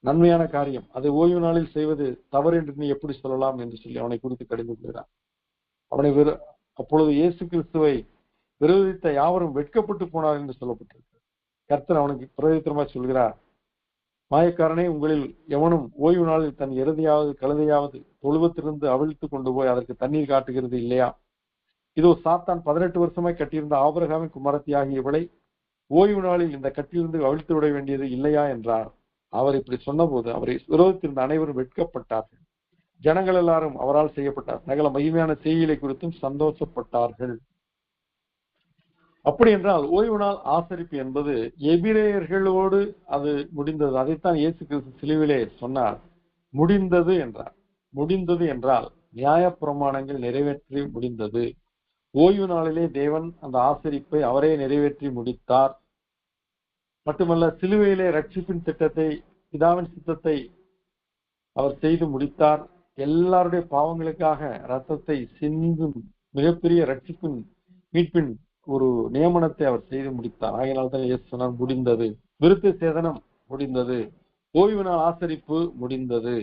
நன்மையான காரியம், அதை ஓய்வு நாளில் செய்வது தவறு என்று நீ எப்படி சொல்லலாம் என்று சொல்லி அவனை குறித்து கடிந்து கொள்கிறார். அவனை அப்பொழுது இயேசு கிறிஸ்துவை விரோதித்த யாவரும் வெட்கப்பட்டு போனார் என்று சொல்லப்பட்டிருக்கு. கர்த்தர் அவனுக்கு பிரயோஜனமாய் சொல்கிறார், மாயக்காரனே, உங்களில் எவனும் ஓய்வு நாளில் தன் இறுதியாவது கழுதையாவது தொழுவத்திலிருந்து அவிழ்த்து கொண்டு போய் அதற்கு தண்ணீர் காட்டுகிறது இல்லையா? இதோ சாத்தான் 18 வருஷமாய் கட்டியிருந்த ஆபிரகாமின் குமாரத்தியாகிய இவளை ஓய்வு நாளில் இந்த கட்டிலிருந்து அவிழ்த்து விட வேண்டியது இல்லையா என்றார். அவர் இப்படி சொன்னபோது அவரை விரோதித்திருந்த அனைவரும் வெட்கப்பட்டார்கள். ஜனங்கள் எல்லாரும் அவரால் செய்யப்பட்டார் சகல மகிமையான செய்திகளை குறித்தும் சந்தோஷப்பட்டார்கள். அப்படி என்றால் ஓய்வு நாள் ஆசரிப்பு என்பது எபிரேயர்களோடு அது முடிந்தது. அதைத்தான் இயேசு கிறிஸ்து சிலுவிலே சொன்னார், முடிந்தது என்றார். முடிந்தது என்றால் நியாயப்பிரமாணங்கள் நிறைவேற்றி முடிந்தது. ஓய்வு நாளிலே தேவன் அந்த ஆசரிப்பை அவரே நிறைவேற்றி முடித்தார். மட்டுமல்ல, சிலுவையிலே ரட்சிப்பின் திட்டத்தை, பிதாவின் சித்தத்தை அவர் செய்து முடித்தார். எல்லாருடைய பாவங்களுக்காக ரத்தத்தை சிந்தும் மிகப்பெரிய ரட்சிப்பின் மீட்பின் ஒரு நியமனத்தை அவர் செய்து முடித்தார். ஆகையினால்தான் இயேசு சொன்னார், முடிந்தது. விருத்த சேதனம் முடிந்தது, ஓய்வு நாள் ஆசரிப்பு முடிந்தது,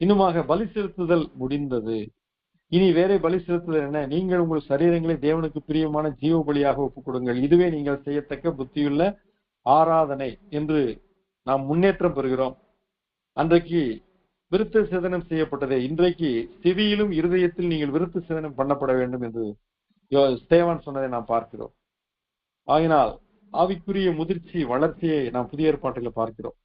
இன்னுமாக பலி செலுத்துதல் முடிந்தது. இனி வேற பலி செலுத்துதல் என்ன? நீங்கள் உங்கள் சரீரங்களை தேவனுக்கு பிரியமான ஜீவ பலியாக ஒப்புக் கொடுங்கள், இதுவே நீங்கள் செய்யத்தக்க புத்தியுள்ள ஆராதனை என்று நாம் முன்னேற்றம் பெறுகிறோம். அன்றைக்கு விருத்த சேதனம் செய்யப்பட்டதே, இன்றைக்கு செவியிலும் இருதயத்தில் நீங்கள் விருத்த சேதனம் பண்ணப்பட வேண்டும் என்று ஸ்தேவான் சொன்னதை நாம் பார்க்கிறோம். ஆகினால் ஆவிக்குரிய முதிர்ச்சி வளர்ச்சியை நாம் புதிய ஏற்பாட்டில் பார்க்கிறோம்.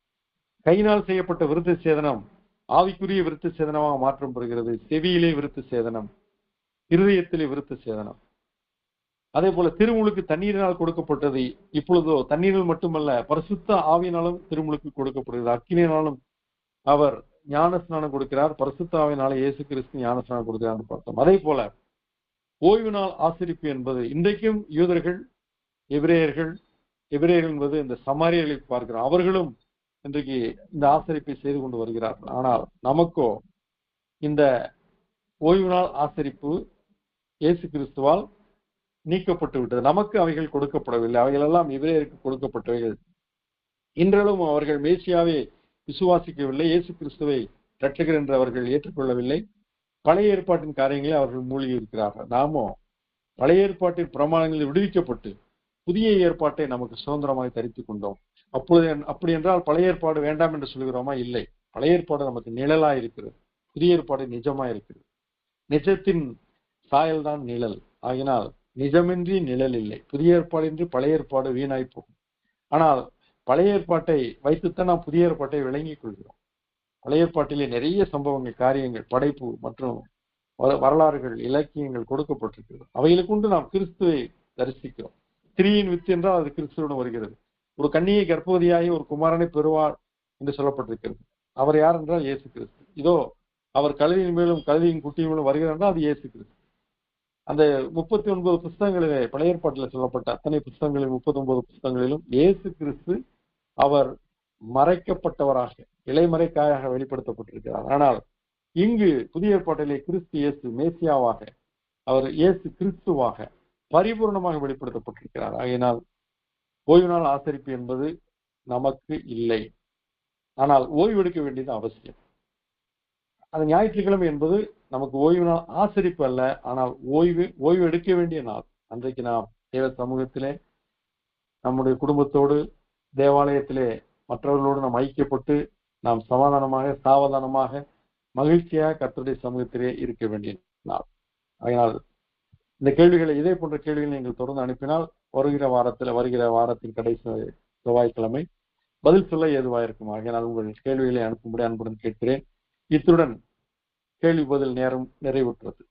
கையினால் செய்யப்பட்ட விருத்த சேதனம் ஆவிக்குரிய விருத்த சேதனமாக மாற்றம் பெறுகிறது. செவியிலே விருத்த சேதனம், இருதயத்திலே விருத்த சேதனம். அதே போல திருமுழுக்கு தண்ணீரினால் கொடுக்கப்பட்டது, இப்பொழுதோ தண்ணீரில் மட்டுமல்ல, பரிசுத்த ஆவியினாலும் திருமுழுக்கு கொடுக்கப்படுகிறது. அக்கினியினாலும் அவர் ஞான ஸ்நானம் கொடுக்கிறார், பரிசுத்த ஆவியினால இயேசு கிறிஸ்து ஞான ஸ்நானம் கொடுக்கிறார் பார்த்தோம். அதே போல ஓய்வு நாள் ஆசரிப்பு என்பது இன்றைக்கும் யூதர்கள், எபிரேயர்கள் என்பது இந்த சமாரியர்களை பார்க்கிறோம், அவர்களும் இன்றைக்கு இந்த ஆசரிப்பை செய்து கொண்டு வருகிறார்கள். ஆனால் நமக்கோ இந்த ஓய்வு நாள் ஆசரிப்பு இயேசு கிறிஸ்துவால் நீக்கப்பட்டு விட்டது. நமக்கு அவைகள் கொடுக்கப்படவில்லை. அவைகள் எல்லாம் எபிரேயருக்கு கொடுக்கப்பட்டவைகள். இன்றளவும் அவர்கள் மேசியாவை விசுவாசிக்கவில்லை, இயேசு கிறிஸ்துவை இரட்சகர் என்று அவர்கள் ஏற்றுக்கொள்ளவில்லை. பழைய ஏற்பாட்டின் காரியங்களை அவர்கள் மூழ்கி இருக்கிறார்கள். நாமோ பழைய ஏற்பாட்டின் பிரமாணங்களில் விடுவிக்கப்பட்டு புதிய ஏற்பாட்டை நமக்கு சுதந்திரமாக தரித்துக் கொண்டோம். அப்படி என்றால் பழைய ஏற்பாடு வேண்டாம் என்று சொல்கிறோமா? இல்லை. பழைய ஏற்பாடு நமக்கு நிழலா இருக்கிறது, புதிய ஏற்பாடு நிஜமா இருக்கிறது. நிஜத்தின் சாயல்தான் நிழல். ஆகினால் நிஜமின்றி நிழல் இல்லை. புதிய ஏற்பாடின்றி பழைய ஏற்பாடு வீணாய் போகும். ஆனால் பழைய ஏற்பாட்டை வைத்துத்தான் நாம் புதிய ஏற்பாட்டை விளங்கிக் கொள்கிறோம். பழைய ஏற்பாட்டிலே நிறைய சம்பவங்கள், காரியங்கள், படைப்பு மற்றும் வரலாறுகள், இலக்கியங்கள் கொடுக்கப்பட்டிருக்கிறது. அவைகளை கொண்டு நாம் கிறிஸ்துவை தரிசிக்கிறோம். ஸ்திரீயின் வித்து என்றால் அது கிறிஸ்துவுடன் வருகிறது. ஒரு கன்னியை கர்ப்பவதியாகி ஒரு குமாரனை பெறுவார் என்று சொல்லப்பட்டிருக்கிறது. அவர் யார் என்றால் இயேசு கிறிஸ்து. இதோ அவர் கழுதியின் மேலும் கழுதியின் குட்டியின் மேலும் வருகிறார் என்றால் அது இயேசு கிறிஸ்து. அந்த 39 புஸ்தகங்களிலே பழைய ஏற்பாட்டில் சொல்லப்பட்ட அத்தனை புஸ்தகங்களிலும் 39 புஸ்தகங்களிலும் இயேசு கிறிஸ்து அவர் மறைக்கப்பட்டவராக, இலைமறைக்காயாக வெளிப்படுத்தப்பட்டிருக்கிறார். ஆனால் இங்கு புதிய ஏற்பாட்டிலே கிறிஸ்து இயேசு மேசியாவாக, அவர் இயேசு கிறிஸ்துவாக பரிபூர்ணமாக வெளிப்படுத்தப்பட்டிருக்கிறார். ஆகையினால் ஓய்வு நாள் ஆசரிப்பு என்பது நமக்கு இல்லை. ஆனால் ஓய்வு எடுக்க வேண்டியது அவசியம். அது ஞாயிற்றுக்கிழமை என்பது நமக்கு ஓய்வு நாள் ஆசரிப்பு அல்ல, ஆனால் ஓய்வு எடுக்க வேண்டிய நாள். அன்றைக்கு நாம் தேவ சமூகத்திலே நம்முடைய குடும்பத்தோடு தேவாலயத்திலே மற்றவர்களோடு நாம் ஐக்கியப்பட்டு நாம் சமாதானமாக, சாவதானமாக, மகிழ்ச்சியாக கர்த்தருடைய சமூகத்திலே இருக்க வேண்டிய நாள். அதனால் இந்த கேள்விகளை, இதே போன்ற கேள்விகளை நீங்கள் தொடர்ந்து அனுப்பினால் வருகிற வாரத்தின் கடைசி செவ்வாய்க்கிழமை பதில் சொல்ல ஏதுவாக இருக்கும். ஆகையால் உங்கள் கேள்விகளை அனுப்பும்படி அன்புடன் கேட்கிறேன். இத்துடன் கேள்வி பதில் நேரம் நிறைவுற்றது.